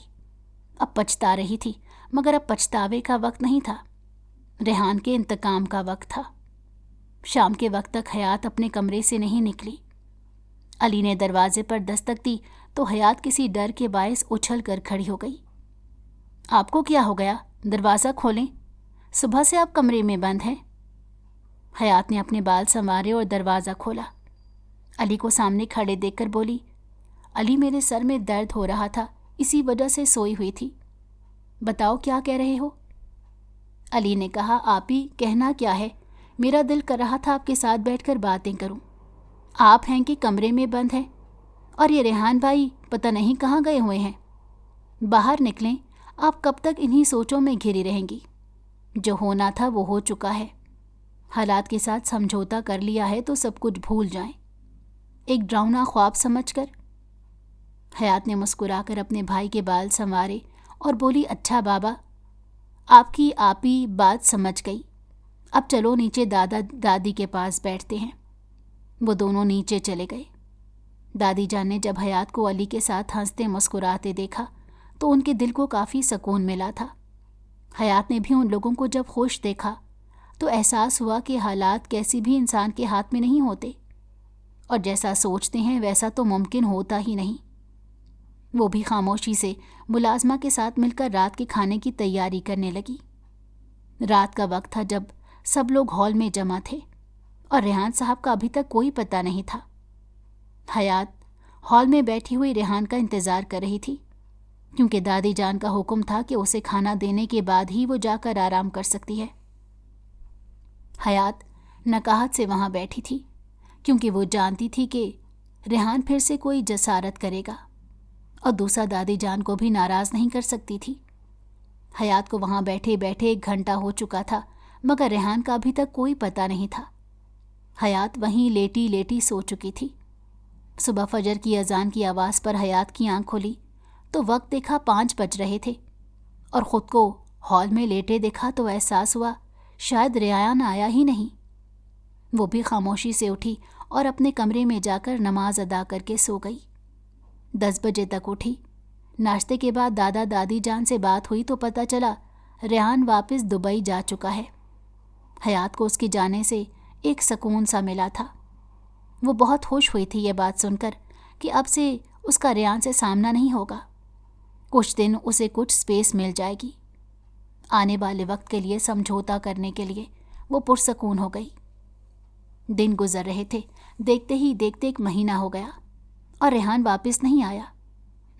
اب پچھتا رہی تھی مگر اب پچھتاوے کا وقت نہیں تھا، ریحان کے انتقام کا وقت تھا۔ شام کے وقت تک حیات اپنے کمرے سے نہیں نکلی۔ علی نے دروازے پر دستک دی تو حیات کسی ڈر کے باعث اچھل کر کھڑی ہو گئی۔ آپ کو کیا ہو گیا؟ دروازہ کھولیں، صبح سے آپ کمرے میں بند ہیں۔ حیات نے اپنے بال سنوارے اور دروازہ کھولا۔ علی کو سامنے کھڑے دیکھ کر بولی، علی میرے سر میں درد ہو رہا تھا، اسی وجہ سے سوئی ہوئی تھی، بتاؤ کیا کہہ رہے ہو؟ علی نے کہا، آپ ہی کہنا کیا ہے، میرا دل کر رہا تھا آپ کے ساتھ بیٹھ کر باتیں کروں، آپ ہیں کہ کمرے میں بند ہیں، اور یہ ریحان بھائی پتہ نہیں کہاں گئے ہوئے ہیں۔ باہر نکلیں، آپ کب تک انہی سوچوں میں گھری رہیں گی؟ جو ہونا تھا وہ ہو چکا ہے، حالات کے ساتھ سمجھوتا کر لیا ہے تو سب کچھ بھول جائیں، ایک ڈراؤنا خواب سمجھ کر۔ حیات نے مسکرا کر اپنے بھائی کے بال سنوارے اور بولی اچھا بابا، آپ کی آپی بات سمجھ گئی، اب چلو نیچے دادا دادی کے پاس بیٹھتے ہیں۔ وہ دونوں نیچے چلے گئے۔ دادی جان نے جب حیات کو علی کے ساتھ ہنستے مسکراتے دیکھا تو ان کے دل کو کافی سکون ملا تھا۔ حیات نے بھی ان لوگوں کو جب خوش دیکھا تو احساس ہوا کہ حالات کیسی بھی انسان کے ہاتھ میں نہیں ہوتے، اور جیسا سوچتے ہیں ویسا تو ممکن ہوتا ہی نہیں۔ وہ بھی خاموشی سے ملازمہ کے ساتھ مل کر رات کے کھانے کی تیاری کرنے لگی۔ رات کا وقت تھا جب سب لوگ ہال میں جمع تھے اور ریحان صاحب کا ابھی تک کوئی پتہ نہیں تھا۔ حیات ہال میں بیٹھی ہوئی ریحان کا انتظار کر رہی تھی، کیونکہ دادی جان کا حکم تھا کہ اسے کھانا دینے کے بعد ہی وہ جا کر آرام کر سکتی ہے۔ حیات نکاہت سے وہاں بیٹھی تھی، کیونکہ وہ جانتی تھی کہ ریحان پھر سے کوئی جسارت کرے گا اور دوسرا دادی جان کو بھی ناراض نہیں کر سکتی تھی۔ حیات کو وہاں بیٹھے بیٹھے 1 گھنٹہ ہو چکا تھا، مگر ریحان کا ابھی تک کوئی پتہ نہیں تھا۔ حیات وہیں لیٹی لیٹی سو چکی تھی۔ صبح فجر کی اذان کی آواز پر حیات کی آنکھ کھلی تو وقت دیکھا 5 بج رہے تھے، اور خود کو ہال میں لیٹے دیکھا تو احساس ہوا شاید ریحان آیا ہی نہیں۔ وہ بھی خاموشی سے اٹھی اور اپنے کمرے میں جا کر نماز ادا کر کے سو گئی۔ 10 بجے تک اٹھی۔ ناشتے کے بعد دادا دادی جان سے بات ہوئی تو پتہ چلا ریحان واپس دبئی جا چکا ہے۔ حیات کو اس کے جانے سے ایک سکون سا ملا تھا۔ وہ بہت خوش ہوئی تھی یہ بات سن کر کہ اب سے اس کا ریحان سے سامنا نہیں ہوگا۔ کچھ دن اسے کچھ سپیس مل جائے گی۔ آنے والے وقت کے لیے سمجھوتا کرنے کے لیے وہ پرسکون ہو گئی۔ دن گزر رہے تھے، دیکھتے ہی دیکھتے 1 مہینہ ہو گیا اور ریحان واپس نہیں آیا۔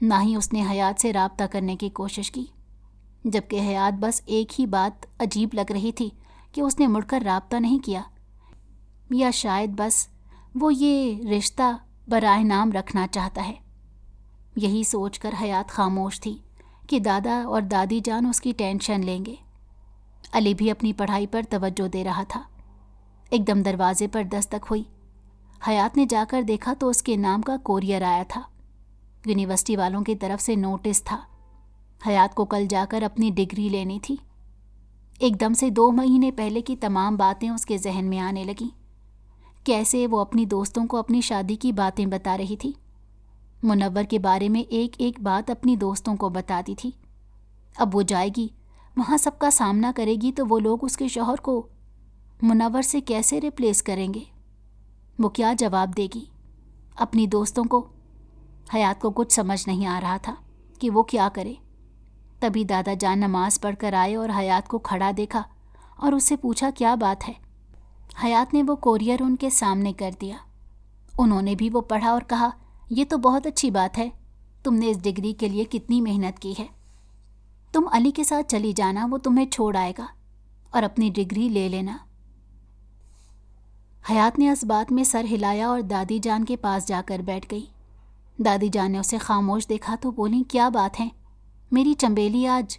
نہ ہی اس نے حیات سے رابطہ کرنے کی کوشش کی، جبکہ حیات بس ایک ہی بات عجیب لگ رہی تھی کہ اس نے مڑ کر رابطہ نہیں کیا، یا شاید بس وہ یہ رشتہ برائے نام رکھنا چاہتا ہے۔ یہی سوچ کر حیات خاموش تھی کہ دادا اور دادی جان اس کی ٹینشن لیں گے۔ علی بھی اپنی پڑھائی پر توجہ دے رہا تھا۔ ایک دم دروازے پر دستک ہوئی۔ حیات نے جا کر دیکھا تو اس کے نام کا کوریئر آیا تھا۔ یونیورسٹی والوں کی طرف سے نوٹس تھا۔ حیات کو کل جا کر اپنی ڈگری لینی تھی۔ ایک دم سے 2 مہینے پہلے کی تمام باتیں اس کے ذہن میں آنے لگیں۔ کیسے وہ اپنی دوستوں کو اپنی شادی کی باتیں بتا رہی تھی، منور کے بارے میں ایک ایک بات اپنی دوستوں کو بتاتی تھی۔ اب وہ جائے گی، وہاں سب کا سامنا کرے گی تو وہ لوگ اس کے شوہر کو منور سے کیسے ریپلیس کریں گے؟ وہ کیا جواب دے گی اپنی دوستوں کو؟ حیات کو کچھ سمجھ نہیں آ رہا تھا کہ وہ کیا کرے۔ تبھی دادا جان نماز پڑھ کر آئے اور حیات کو کھڑا دیکھا اور اس سے پوچھا کیا بات ہے۔ حیات نے وہ کوریئر ان کے سامنے کر دیا۔ انہوں نے بھی وہ پڑھا اور کہا یہ تو بہت اچھی بات ہے، تم نے اس ڈگری کے لیے کتنی محنت کی ہے۔ تم علی کے ساتھ چلی جانا، وہ تمہیں چھوڑ آئے گا اور اپنی ڈگری لے لینا۔ حیات نے اس بات میں سر ہلایا اور دادی جان کے پاس جا کر بیٹھ گئی۔ دادی جان نے اسے خاموش دیکھا تو بولی کیا بات ہے، میری چنبیلی آج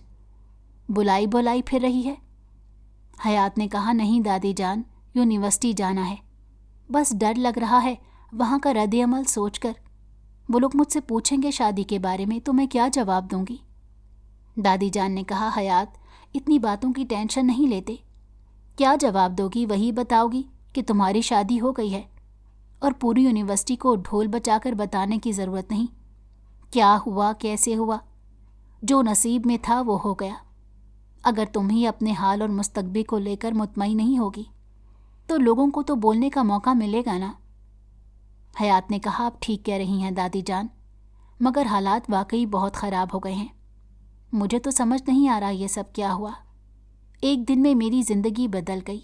بلائی پھر رہی ہے؟ حیات نے کہا نہیں دادی جان، یونیورسٹی جانا ہے، بس ڈر لگ رہا ہے وہاں کا رد عمل سوچ کر۔ وہ لوگ مجھ سے پوچھیں گے شادی کے بارے میں تو میں کیا جواب دوں گی؟ دادی جان نے کہا حیات اتنی باتوں کی ٹینشن نہیں لیتے، کیا جواب دو گی وہی بتاؤ گی کہ تمہاری شادی ہو گئی ہے، اور پوری یونیورسٹی کو ڈھول بجا کر بتانے کی ضرورت نہیں۔ کیا ہوا کیسے ہوا، جو نصیب میں تھا وہ ہو گیا۔ اگر تم ہی اپنے حال اور مستقبل کو لے کر مطمئن نہیں ہوگی تو لوگوں کو تو بولنے کا موقع ملے گا نا۔ حیات نے کہا آپ ٹھیک کہہ رہی ہیں دادی جان، مگر حالات واقعی بہت خراب ہو گئے ہیں۔ مجھے تو سمجھ نہیں آ رہا یہ سب کیا ہوا، ایک دن میں میری زندگی بدل گئی۔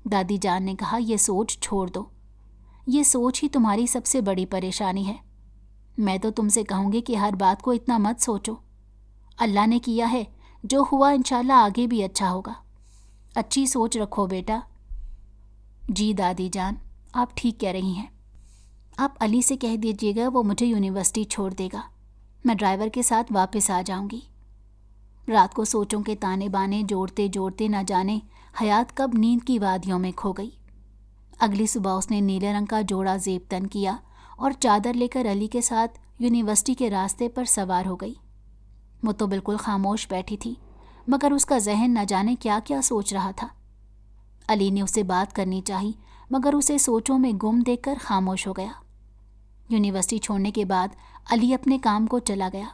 دادی جان نے کہا یہ سوچ چھوڑ دو، یہ سوچ ہی تمہاری سب سے بڑی پریشانی ہے۔ میں تو تم سے کہوں گی کہ ہر بات کو اتنا مت سوچو، اللہ نے کیا ہے، جو ہوا انشاءاللہ آگے بھی اچھا ہوگا۔ اچھی سوچ رکھو بیٹا۔ جی دادی جان، آپ ٹھیک کہہ رہی ہیں۔ آپ علی سے کہہ دیجیے گا وہ مجھے یونیورسٹی چھوڑ دے گا، میں ڈرائیور کے ساتھ واپس آ جاؤں گی۔ رات کو سوچوں کے تانے بانے جوڑتے جوڑتے نہ جانے حیات کب نیند کی وادیوں میں کھو گئی۔ اگلی صبح اس نے نیلے رنگ کا جوڑا زیب تن کیا اور چادر لے کر علی کے ساتھ یونیورسٹی کے راستے پر سوار ہو گئی۔ وہ تو بالکل خاموش بیٹھی تھی، مگر اس کا ذہن نہ جانے کیا کیا سوچ رہا تھا۔ علی نے اسے بات کرنی چاہی، مگر اسے سوچوں میں گم دیکھ کر خاموش ہو گیا۔ یونیورسٹی چھوڑنے کے بعد علی اپنے کام کو چلا گیا۔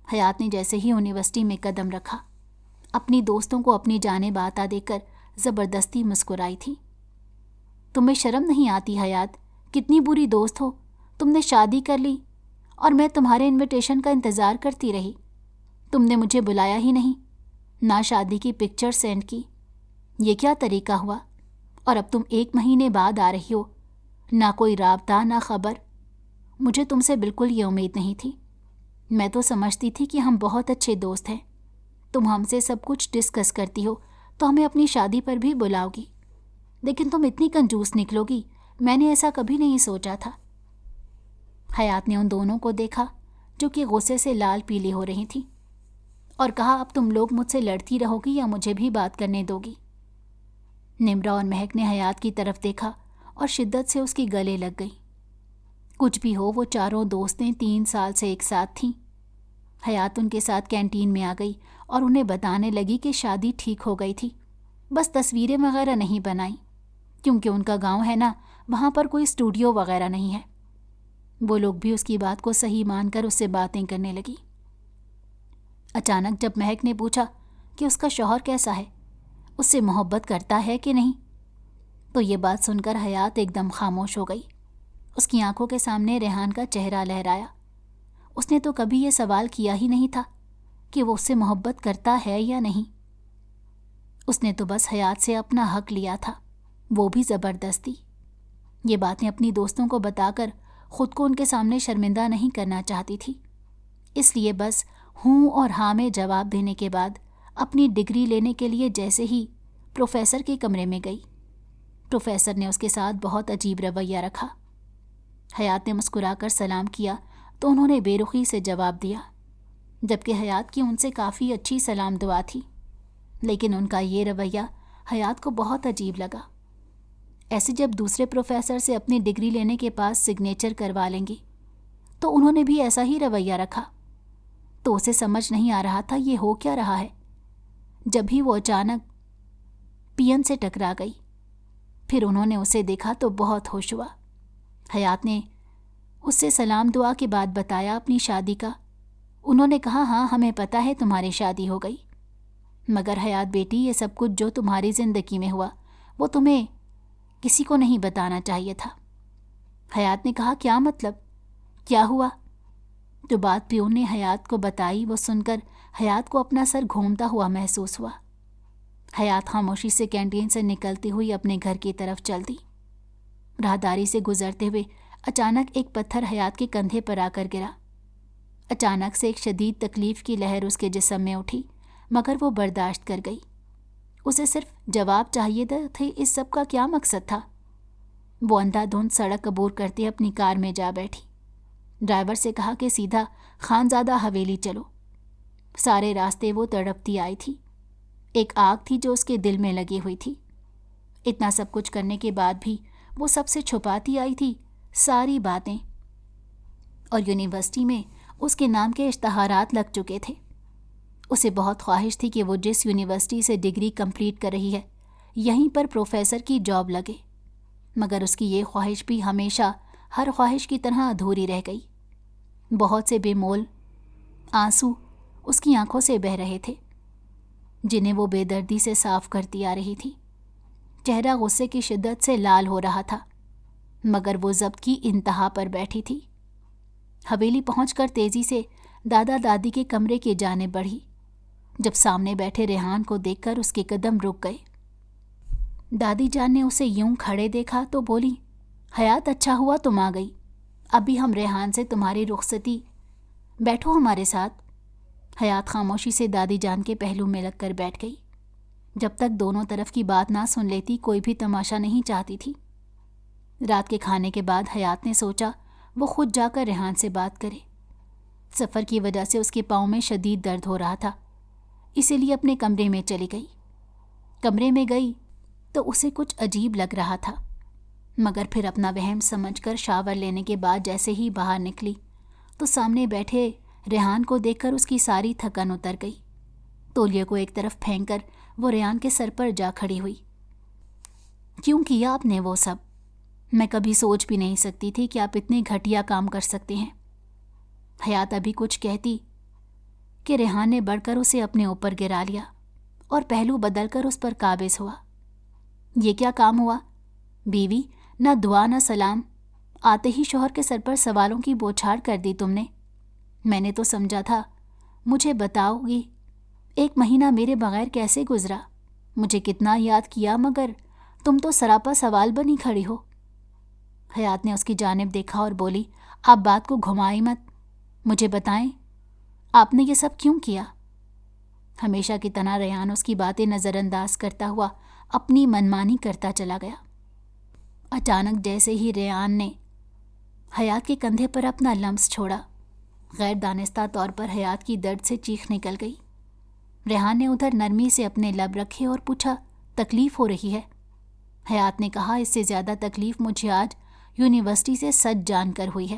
حیات نے جیسے ہی یونیورسٹی میں قدم رکھا، اپنی دوستوں کو اپنی جانب آتا دیکھ کر زبردستی مسکرائی تھی۔ تمہیں شرم نہیں آتی حیات؟ کتنی بری دوست ہو، تم نے شادی کر لی اور میں تمہارے انویٹیشن کا انتظار کرتی رہی۔ تم نے مجھے بلایا ہی نہیں، نہ شادی کی پکچر سینڈ کی۔ یہ کیا طریقہ ہوا؟ اور اب تم 1 مہینے بعد آ رہی ہو، نہ کوئی رابطہ نہ خبر۔ مجھے تم سے بالکل یہ امید نہیں تھی۔ میں تو سمجھتی تھی کہ ہم بہت اچھے دوست ہیں، تم ہم سے سب کچھ ڈسکس کرتی ہو تو ہمیں اپنی شادی پر بھی بلاؤ گی، لیکن تم اتنی کنجوس نکلو گی، میں نے ایسا کبھی نہیں سوچا تھا۔ حیات نے ان دونوں کو دیکھا جو کہ غصے سے لال پیلی ہو رہی تھیں، اور کہا اب تم لوگ مجھ سے لڑتی رہو گی یا مجھے بھی بات کرنے دو گی؟ نمرا اور مہک نے حیات کی طرف دیکھا اور شدت سے اس کی گلے لگ گئی۔ کچھ بھی ہو، وہ چاروں دوستیں 3 سال سے ایک ساتھ تھیں۔ حیات ان کے ساتھ کینٹین میں آ گئی اور انہیں بتانے لگی کہ شادی ٹھیک ہو گئی تھی، بس تصویریں وغیرہ نہیں بنائیں، کیونکہ ان کا گاؤں ہے نا، وہاں پر کوئی اسٹوڈیو وغیرہ نہیں ہے۔ وہ لوگ بھی اس کی بات کو صحیح مان کر اس سے باتیں کرنے لگی۔ اچانک جب مہک نے پوچھا کہ اس کا شوہر کیسا ہے، اس سے محبت کرتا ہے کہ نہیں، تو یہ بات سن کر حیات ایک دم خاموش ہو گئی۔ اس کی آنکھوں کے سامنے ریحان کا چہرہ لہرایا۔ اس نے تو کبھی یہ سوال کیا ہی نہیں تھا کہ وہ اس سے محبت کرتا ہے یا نہیں۔ اس نے تو بس حیات سے اپنا حق لیا تھا، وہ بھی زبردستی۔ یہ باتیں اپنی دوستوں کو بتا کر خود کو ان کے سامنے شرمندہ نہیں کرنا چاہتی تھی، اس لیے بس ہوں اور ہاں میں جواب دینے کے بعد اپنی ڈگری لینے کے لیے جیسے ہی پروفیسر کے کمرے میں گئی، پروفیسر نے اس کے ساتھ بہت عجیب رویہ رکھا۔ حیات نے مسکرا کر سلام کیا تو انہوں نے بے رخی سے جواب دیا، جبکہ حیات کی ان سے کافی اچھی سلام دعا تھی، لیکن ان کا یہ رویہ حیات کو بہت عجیب لگا۔ ایسے جب دوسرے پروفیسر سے اپنی ڈگری لینے کے پاس سگنیچر کروا لیں گی تو انہوں نے بھی ایسا ہی رویہ رکھا، تو اسے سمجھ نہیں آ رہا تھا یہ ہو کیا رہا ہے۔ جب ہی وہ اچانک پین سے ٹکرا گئی، پھر انہوں نے اسے دیکھا تو بہت ہوش ہوا۔ حیات نے اس سے سلام دعا کے بعد بتایا اپنی شادی کا۔ انہوں نے کہا ہاں ہمیں پتہ ہے تمہاری شادی ہو گئی، مگر حیات بیٹی یہ سب کچھ جو تمہاری زندگی میں ہوا وہ تمہیں کسی کو نہیں بتانا چاہیے تھا۔ حیات نے کہا کیا مطلب، کیا ہوا؟ جو بات پیون نے حیات کو بتائی وہ سن کر حیات کو اپنا سر گھومتا ہوا محسوس ہوا۔ حیات خاموشی سے کینٹین سے نکلتی ہوئی اپنے گھر کی طرف چل دی۔ راہداری سے گزرتے ہوئے اچانک ایک پتھر حیات کے کندھے پر آ کر گرا۔ اچانک سے ایک شدید تکلیف کی لہر اس کے جسم میں اٹھی، مگر وہ برداشت کر گئی۔ اسے صرف جواب چاہیے تھے، اس سب کا کیا مقصد تھا؟ وہ اندھا دھند سڑک عبور کرتے اپنی کار میں جا بیٹھی۔ ڈرائیور سے کہا کہ سیدھا خانزادہ حویلی چلو۔ سارے راستے وہ تڑپتی آئی تھی، ایک آگ تھی جو اس کے دل میں لگی ہوئی تھی۔ اتنا سب کچھ کرنے کے بعد بھی وہ سب سے چھپاتی آئی تھی ساری باتیں، اور یونیورسٹی میں اس کے نام کے اشتہارات لگ چکے تھے۔ اسے بہت خواہش تھی کہ وہ جس یونیورسٹی سے ڈگری کمپلیٹ کر رہی ہے یہیں پر پروفیسر کی جاب لگے، مگر اس کی یہ خواہش بھی ہمیشہ ہر خواہش کی طرح ادھوری رہ گئی۔ بہت سے بے مول آنسو اس کی آنکھوں سے بہہ رہے تھے، جنہیں وہ بے دردی سے صاف کرتی آ رہی تھی۔ چہرہ غصے کی شدت سے لال ہو رہا تھا، مگر وہ ضبط کی انتہا پر بیٹھی تھی۔ حویلی پہنچ کر تیزی سے دادا دادی کے کمرے کی جانب بڑھی، جب سامنے بیٹھے ریحان کو دیکھ کر اس کے قدم رک گئے۔ دادی جان نے اسے یوں کھڑے دیکھا تو بولی، حیات اچھا ہوا تم آ گئی، ابھی ہم ریحان سے تمہاری رخصتی، بیٹھو ہمارے ساتھ۔ حیات خاموشی سے دادی جان کے پہلو میں لگ کر بیٹھ گئی۔ جب تک دونوں طرف کی بات نہ سن لیتی کوئی بھی تماشا نہیں چاہتی تھی۔ رات کے کھانے کے بعد حیات نے سوچا وہ خود جا کر ریحان سے بات کرے۔ سفر کی وجہ سے اس کے پاؤں میں شدید درد ہو رہا تھا، اسی لیے اپنے کمرے میں چلی گئی۔ کمرے میں گئی تو اسے کچھ عجیب لگ رہا تھا، مگر پھر اپنا وہم سمجھ کر شاور لینے کے بعد جیسے ہی باہر نکلی تو سامنے بیٹھے ریحان کو دیکھ کر اس کی ساری تھکن اتر گئی۔ تولیے کو ایک طرف پھینک کر وہ ریحان کے سر پر جا کھڑی ہوئی۔ کیوں کیا آپ نے وہ سب؟ میں کبھی سوچ بھی نہیں سکتی تھی کہ آپ اتنے گھٹیا کام کر سکتے ہیں۔ حیات ابھی کچھ کہتی کہ ریحان نے بڑھ کر اسے اپنے اوپر گرا لیا اور پہلو بدل کر اس پر قابض ہوا۔ یہ کیا کام ہوا؟ بیوی، نہ دعا نہ سلام، آتے ہی شوہر کے سر پر سوالوں کی بوچھاڑ کر دی تم نے۔ میں نے تو سمجھا تھا مجھے بتاؤ گی۔ 1 مہینہ میرے بغیر کیسے گزرا؟ مجھے کتنا یاد کیا، مگر تم تو سراپا سوال بنی کھڑی ہو۔ حیات نے اس کی جانب دیکھا اور بولی، آپ بات کو گھمائی مت، مجھے بتائیں آپ نے یہ سب کیوں کیا؟ ہمیشہ کی طرح ریحان اس کی باتیں نظر انداز کرتا ہوا اپنی منمانی کرتا چلا گیا۔ اچانک جیسے ہی ریحان نے حیات کے کندھے پر اپنا لمس چھوڑا، غیر دانستہ طور پر حیات کی درد سے چیخ نکل گئی۔ ریحان نے ادھر نرمی سے اپنے لب رکھے اور پوچھا، تکلیف ہو رہی ہے؟ حیات نے کہا، اس سے زیادہ تکلیف مجھے آج یونیورسٹی سے سچ جان کر ہوئی ہے۔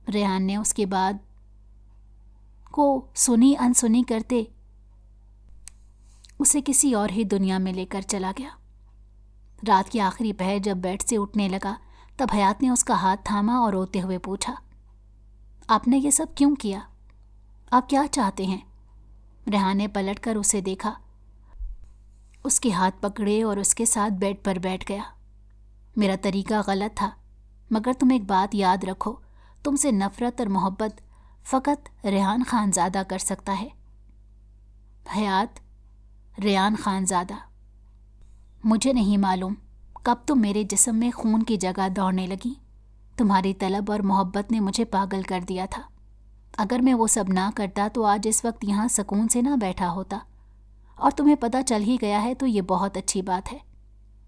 ریحان نے اس کے بعد کو سنی انسنی کرتے اسے کسی اور ہی دنیا میں لے کر چلا گیا۔ رات کی آخری پہر جب بیڈ سے اٹھنے لگا تب حیات نے اس کا ہاتھ تھاما اور روتے ہوئے پوچھا، آپ نے یہ سب کیوں کیا؟ آپ کیا چاہتے ہیں؟ ریحان نے پلٹ کر اسے دیکھا، اس کے ہاتھ پکڑے اور اس کے ساتھ بیڈ پر بیٹھ گیا۔ میرا طریقہ غلط تھا، مگر تم ایک بات یاد رکھو، تم سے نفرت اور محبت فقط ریحان خانزادہ کر سکتا ہے۔ حیات، ریحان خانزادہ؟ مجھے نہیں معلوم کب تم میرے جسم میں خون کی جگہ دوڑنے لگی۔ تمہاری طلب اور محبت نے مجھے پاگل کر دیا تھا۔ اگر میں وہ سب نہ کرتا تو آج اس وقت یہاں سکون سے نہ بیٹھا ہوتا، اور تمہیں پتہ چل ہی گیا ہے تو یہ بہت اچھی بات ہے۔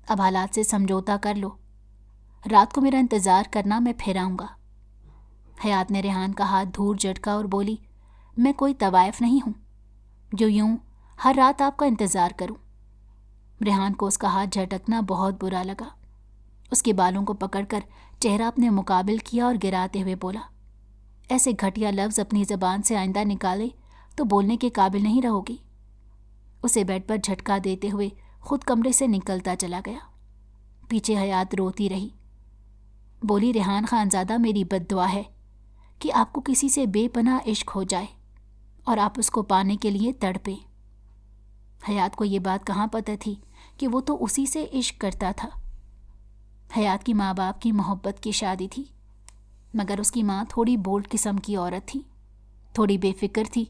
اب حالات سے سمجھوتا کر لو، رات کو میرا انتظار کرنا، میں پھر آؤں گا۔ حیات نے ریحان کا ہاتھ دور جھٹکا اور بولی، میں کوئی طوائف نہیں ہوں جو یوں ہر رات آپ کا انتظار کروں۔ ریحان کو اس کا ہاتھ جھٹکنا بہت برا لگا۔ اس کے بالوں کو پکڑ کر چہرہ اپنے مقابل کیا اور گراتے ہوئے بولا، ایسے گھٹیا لفظ اپنی زبان سے آئندہ نکالے تو بولنے کے قابل نہیں رہو گی۔ اسے بیڈ پر جھٹکا دیتے ہوئے خود کمرے سے نکلتا چلا گیا۔ پیچھے حیات روتی رہی، بولی، ریحان خانزادہ، میری بد دعا ہے کہ آپ کو کسی سے بے پناہ عشق ہو جائے اور آپ اس کو پانے کے لیے تڑپیں۔ حیات کو یہ بات کہاں پتہ تھی کہ وہ تو اسی سے عشق کرتا تھا۔ حیات کی ماں باپ کی محبت کی شادی تھی، مگر اس کی ماں تھوڑی بولڈ قسم کی عورت تھی، تھوڑی بے فکر تھی۔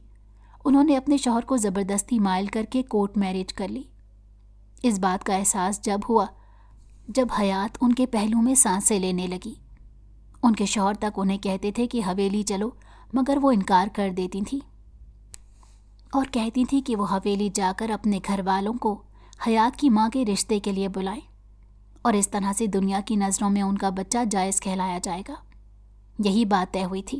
انہوں نے اپنے شوہر کو زبردستی مائل کر کے کورٹ میرج کر لی۔ اس بات کا احساس جب ہوا جب حیات ان کے پہلو میں سانسیں لینے لگی۔ ان کے شوہر تک انہیں کہتے تھے کہ حویلی چلو، مگر وہ انکار کر دیتی تھیں اور کہتی تھی کہ وہ حویلی جا کر اپنے گھر والوں کو حیات کی ماں کے رشتے کے لیے بلائیں، اور اس طرح سے دنیا کی نظروں میں ان کا بچہ جائز کہلایا جائے گا۔ یہی بات طے ہوئی تھی۔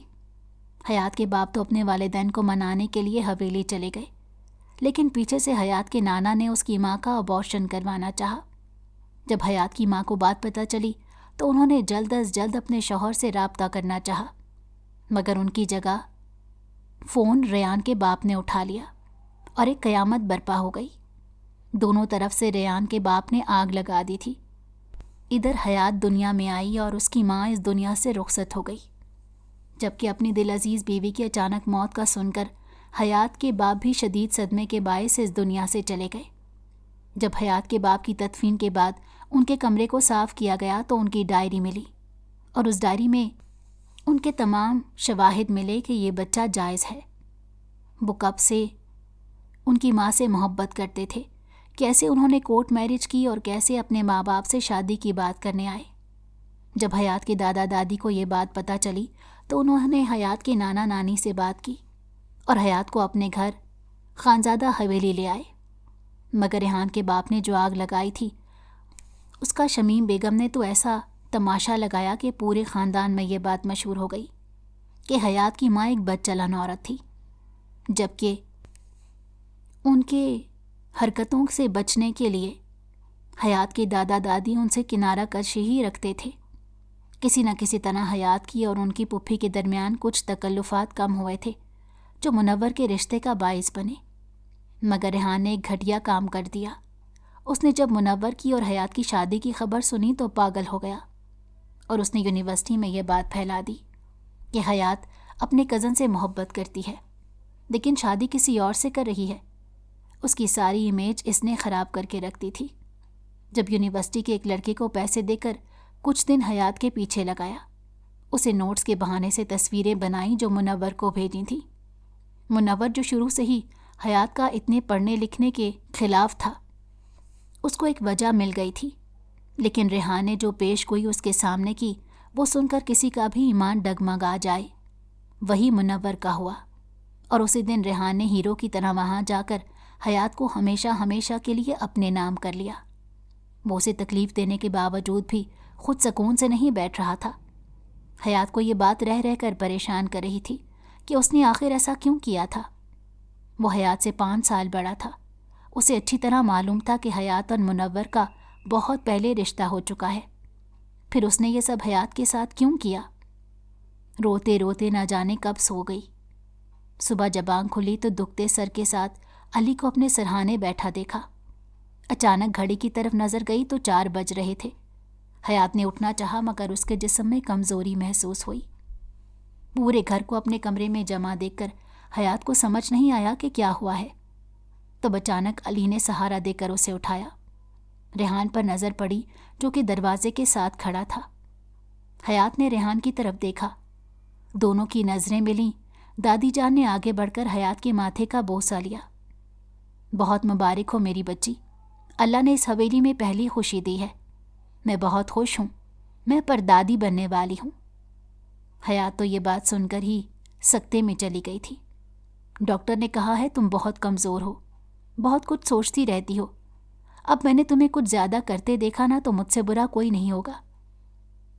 حیات کے باپ تو اپنے والدین کو منانے کے لیے حویلی چلے گئے، لیکن پیچھے سے حیات کے نانا نے اس کی ماں کا ابارشن کروانا چاہا۔ جب حیات کی ماں کو بات پتہ چلی تو انہوں نے جلد از جلد اپنے شوہر سے رابطہ کرنا چاہا، مگر ان کی جگہ فون ریحان کے باپ نے اٹھا لیا اور ایک قیامت برپا ہو گئی۔ دونوں طرف سے ریحان کے باپ نے آگ لگا دی تھی۔ ادھر حیات دنیا میں آئی اور اس کی ماں اس دنیا سے رخصت ہو گئی، جبکہ اپنی دل عزیز بیوی کی اچانک موت کا سن کر حیات کے باپ بھی شدید صدمے کے باعث اس دنیا سے چلے گئے۔ جب حیات کے باپ کی تدفین کے بعد ان کے کمرے کو صاف کیا گیا تو ان کی ڈائری ملی، اور اس ڈائری میں ان کے تمام شواہد ملے کہ یہ بچہ جائز ہے۔ وہ کب سے ان کی ماں سے محبت کرتے تھے، کیسے انہوں نے کورٹ میرج کی اور کیسے اپنے ماں باپ سے شادی کی بات کرنے آئے۔ جب حیات کے دادا دادی کو یہ بات پتہ چلی تو انہوں نے حیات کے نانا نانی سے بات کی اور حیات کو اپنے گھر خانزادہ حویلی لے آئے، مگر ریحان کے باپ نے جو آگ لگائی تھی اس کا شمیم بیگم نے تو ایسا تماشا لگایا کہ پورے خاندان میں یہ بات مشہور ہو گئی کہ حیات کی ماں ایک بد چلن عورت تھی، جبکہ ان کے حرکتوں سے بچنے کے لیے حیات کے دادا دادی ان سے کنارہ کشی ہی رکھتے تھے کسی نہ کسی طرح حیات کی اور ان کی پھوپھی کے درمیان کچھ تکلفات کم ہوئے تھے جو منور کے رشتے کا باعث بنے، مگر ریحان نے ایک گھٹیا کام کر دیا۔ اس نے جب منور کی اور حیات کی شادی کی خبر سنی تو پاگل ہو گیا، اور اس نے یونیورسٹی میں یہ بات پھیلا دی کہ حیات اپنے کزن سے محبت کرتی ہے لیکن شادی کسی اور سے کر رہی ہے۔ اس کی ساری امیج اس نے خراب کر کے رکھ دی تھی۔ جب یونیورسٹی کے ایک لڑکے کو پیسے دے کر کچھ دن حیات کے پیچھے لگایا، اسے نوٹس کے بہانے سے تصویریں بنائیں جو منور کو بھیجی تھیں۔ منور جو شروع سے ہی حیات کا اتنے پڑھنے لکھنے کے خلاف تھا، اس کو ایک وجہ مل گئی تھی، لیکن ریحان نے جو پیش گوئی اس کے سامنے کی وہ سن کر کسی کا بھی ایمان ڈگمگا جائے، وہی منور کا ہوا۔ اور اسی دن ریحان نے ہیرو کی طرح وہاں جا کر حیات کو ہمیشہ ہمیشہ کے لیے اپنے نام کر لیا۔ وہ اسے تکلیف دینے کے باوجود بھی خود سکون سے نہیں بیٹھ رہا تھا۔ حیات کو یہ بات رہ رہ کر پریشان کر رہی تھی کہ اس نے آخر ایسا کیوں کیا تھا۔ وہ حیات سے 5 سال بڑا تھا۔ اسے اچھی طرح معلوم تھا کہ حیات اور منور کا بہت پہلے رشتہ ہو چکا ہے، پھر اس نے یہ سب حیات کے ساتھ کیوں کیا؟ روتے روتے نہ جانے کب سو گئی۔ صبح جب آنکھ کھلی تو دکھتے سر کے ساتھ علی کو اپنے سرہانے بیٹھا دیکھا۔ اچانک گھڑی کی طرف نظر گئی تو 4 بج رہے تھے۔ حیات نے اٹھنا چاہا مگر اس کے جسم میں کمزوری محسوس ہوئی۔ پورے گھر کو اپنے کمرے میں جمع دیکھ کر حیات کو سمجھ نہیں آیا کہ کیا ہوا ہے، تب اچانک علی نے سہارا دے کر اسے اٹھایا۔ ریحان پر نظر پڑی جو کہ دروازے کے ساتھ کھڑا تھا۔ حیات نے ریحان کی طرف دیکھا، دونوں کی نظریں ملیں۔ دادی جان نے آگے بڑھ کر حیات کے ماتھے کا بوسہ لیا۔ بہت مبارک ہو میری بچی، اللہ نے اس حویلی میں پہلی خوشی دی ہے، میں بہت خوش ہوں، میں پردادی بننے والی ہوں۔ حیات تو یہ بات سن کر ہی سکتے میں چلی گئی تھی۔ ڈاکٹر نے کہا ہے تم بہت کمزور ہو، بہت کچھ سوچتی رہتی ہو، اب میں نے تمہیں کچھ زیادہ کرتے دیکھا نا تو مجھ سے برا کوئی نہیں ہوگا،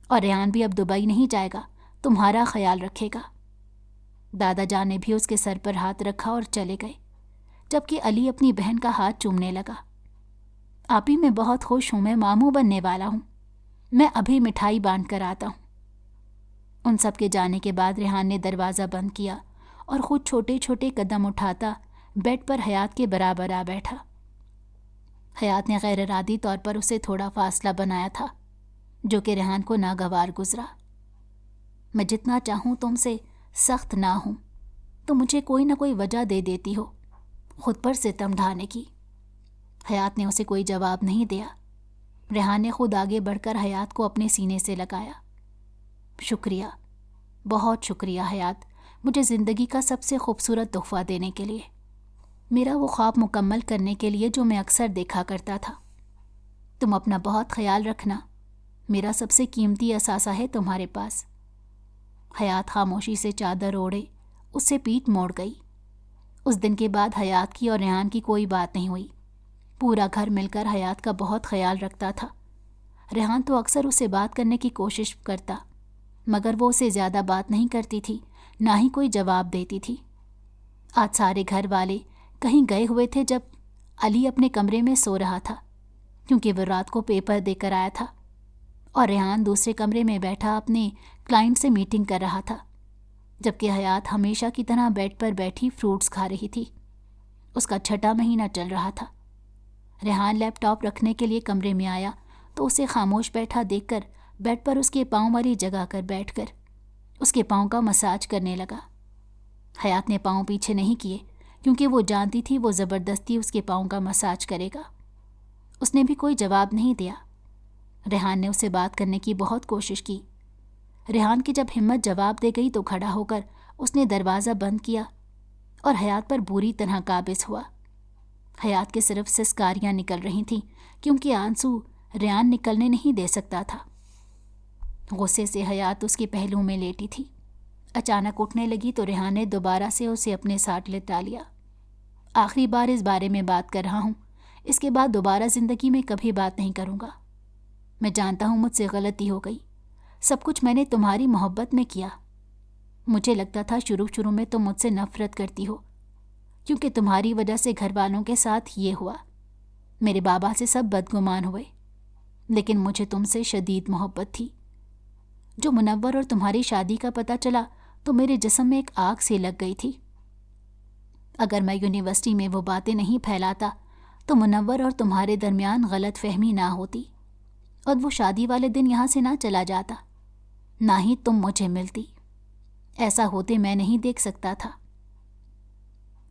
اور ریحان بھی اب دبئی نہیں جائے گا، تمہارا خیال رکھے گا۔ دادا جان نے بھی اس کے سر پر ہاتھ رکھا اور چلے گئے، جبکہ علی اپنی بہن کا ہاتھ چومنے لگا۔ آپی میں بہت خوش ہوں، میں ماموں بننے والا ہوں، میں ابھی مٹھائی باندھ کر آتا ہوں۔ ان سب کے جانے کے بعد ریحان نے دروازہ بند کیا اور خود چھوٹے چھوٹے قدم اٹھاتا بیڈ پر حیات کے برابر آ بیٹھا۔ حیات نے غیر ارادی طور پر اسے تھوڑا فاصلہ بنایا تھا، جو کہ ریحان کو ناگوار گزرا۔ میں جتنا چاہوں تم سے سخت نہ ہوں، تو مجھے کوئی نہ کوئی وجہ دے دیتی ہو خود پر ستم ڈھانے کی۔ حیات نے اسے کوئی جواب نہیں دیا۔ ریحان نے خود آگے بڑھ کر حیات کو اپنے سینے سے لگایا۔ شکریہ، بہت شکریہ حیات، مجھے زندگی کا سب سے خوبصورت تحفہ دینے کے لیے، میرا وہ خواب مکمل کرنے کے لیے جو میں اکثر دیکھا کرتا تھا۔ تم اپنا بہت خیال رکھنا، میرا سب سے قیمتی اثاثہ ہے تمہارے پاس۔ حیات خاموشی سے چادر اوڑھے اس سے پیٹھ موڑ گئی۔ اس دن کے بعد حیات کی اور ریحان کی کوئی بات نہیں ہوئی۔ پورا گھر مل کر حیات کا بہت خیال رکھتا تھا۔ ریحان تو اکثر اسے بات کرنے کی کوشش کرتا، مگر وہ اسے زیادہ بات نہیں کرتی تھی، نہ ہی کوئی جواب دیتی تھی۔ آج سارے گھر والے کہیں گئے ہوئے تھے جب علی اپنے کمرے میں سو رہا تھا، کیونکہ وہ رات کو پیپر دے کر آیا تھا، اور ریحان دوسرے کمرے میں بیٹھا اپنے کلائنٹ سے میٹنگ کر رہا تھا، جبکہ حیات ہمیشہ کی طرح بیڈ پر بیٹھی فروٹس کھا رہی تھی۔ اس کا 6واں مہینہ چل رہا تھا۔ ریحان لیپ ٹاپ رکھنے کے لیے کمرے میں آیا تو اسے خاموش بیٹھا دیکھ کر بیڈ پر اس کے پاؤں والی جگہ کر بیٹھ کر اس کے پاؤں کا مساج کرنے لگا۔ حیات نے پاؤں پیچھے نہیں کیے کیونکہ وہ جانتی تھی وہ زبردستی اس کے پاؤں کا مساج کرے گا۔ اس نے بھی کوئی جواب نہیں دیا۔ ریحان نے اسے بات کرنے کی بہت کوشش کی۔ ریحان کی جب ہمت جواب دے گئی تو کھڑا ہو کر اس نے دروازہ بند کیا اور حیات پر بری طرح قابض ہوا۔ حیات کے صرف سسکاریاں نکل رہی تھیں کیونکہ آنسو ریحان نکلنے نہیں دے سکتا تھا۔ غصے سے حیات اس کے پہلو میں لیٹی تھی۔ اچانک اٹھنے لگی تو ریحان نے دوبارہ سے اسے اپنے ساتھ لٹا لیا۔ آخری بار اس بارے میں بات کر رہا ہوں، اس کے بعد دوبارہ زندگی میں کبھی بات نہیں کروں گا۔ میں جانتا ہوں مجھ سے غلطی ہو گئی، سب کچھ میں نے تمہاری محبت میں کیا۔ مجھے لگتا تھا شروع میں تم مجھ سے نفرت کرتی ہو، کیونکہ تمہاری وجہ سے گھر والوں کے ساتھ یہ ہوا، میرے بابا سے سب بدگمان ہوئے، لیکن مجھے تم سے شدید محبت تھی۔ جو منور اور تمہاری شادی کا پتہ چلا تو میرے جسم میں ایک آگ سی لگ گئی تھی۔ اگر میں یونیورسٹی میں وہ باتیں نہیں پھیلاتا تو منور اور تمہارے درمیان غلط فہمی نہ ہوتی اور وہ شادی والے دن یہاں سے نہ چلا جاتا، نہ ہی تم مجھے ملتی۔ ایسا ہوتے میں نہیں دیکھ سکتا تھا۔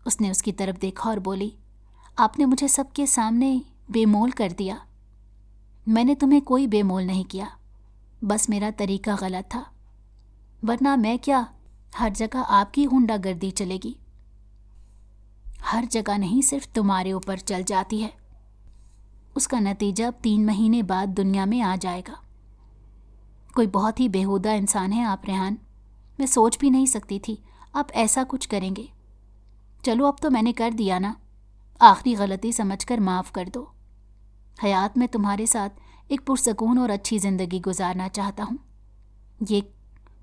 اس نے اس کی طرف دیکھا اور بولی، آپ نے مجھے سب کے سامنے بے مول کر دیا۔ میں نے تمہیں کوئی بے مول نہیں کیا، بس میرا طریقہ غلط تھا، ورنہ میں کیا ہر جگہ آپ کی ہونڈا گردی چلے گی؟ ہر جگہ نہیں، صرف تمہارے اوپر چل جاتی ہے۔ اس کا نتیجہ اب 3 مہینے بعد دنیا میں آ جائے گا۔ کوئی بہت ہی بیہودہ انسان ہے آپ ریحان، میں سوچ بھی نہیں سکتی تھی آپ ایسا کچھ کریں گے۔ چلو اب تو میں نے کر دیا نا، آخری غلطی سمجھ کر معاف کر دو۔ حیات میں تمہارے ساتھ ایک پرسکون اور اچھی زندگی گزارنا چاہتا ہوں۔ یہ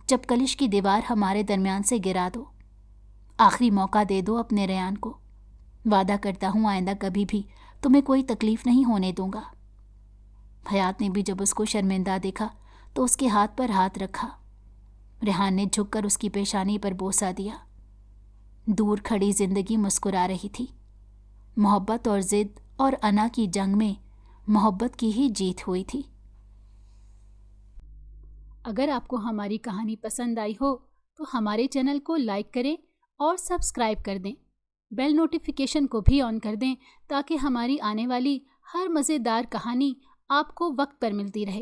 چپکلش کی دیوار ہمارے درمیان سے گرا دو، آخری موقع دے دو اپنے ریحان کو۔ وعدہ کرتا ہوں آئندہ کبھی بھی تمہیں کوئی تکلیف نہیں ہونے دوں گا۔ حیات نے بھی جب اس کو شرمندہ دیکھا تو اس کے ہاتھ پر ہاتھ رکھا۔ ریحان نے جھک کر اس کی پیشانی پر بوسہ دیا۔ دور کھڑی زندگی مسکرا رہی تھی۔ محبت اور ضد اور انا کی جنگ میں محبت کی ہی جیت ہوئی تھی۔ اگر آپ کو ہماری کہانی پسند آئی ہو تو ہمارے چینل کو لائک کریں اور سبسکرائب کر دیں۔ بیل نوٹیفیکیشن کو بھی آن کر دیں تاکہ ہماری آنے والی ہر مزیدار کہانی آپ کو وقت پر ملتی رہے۔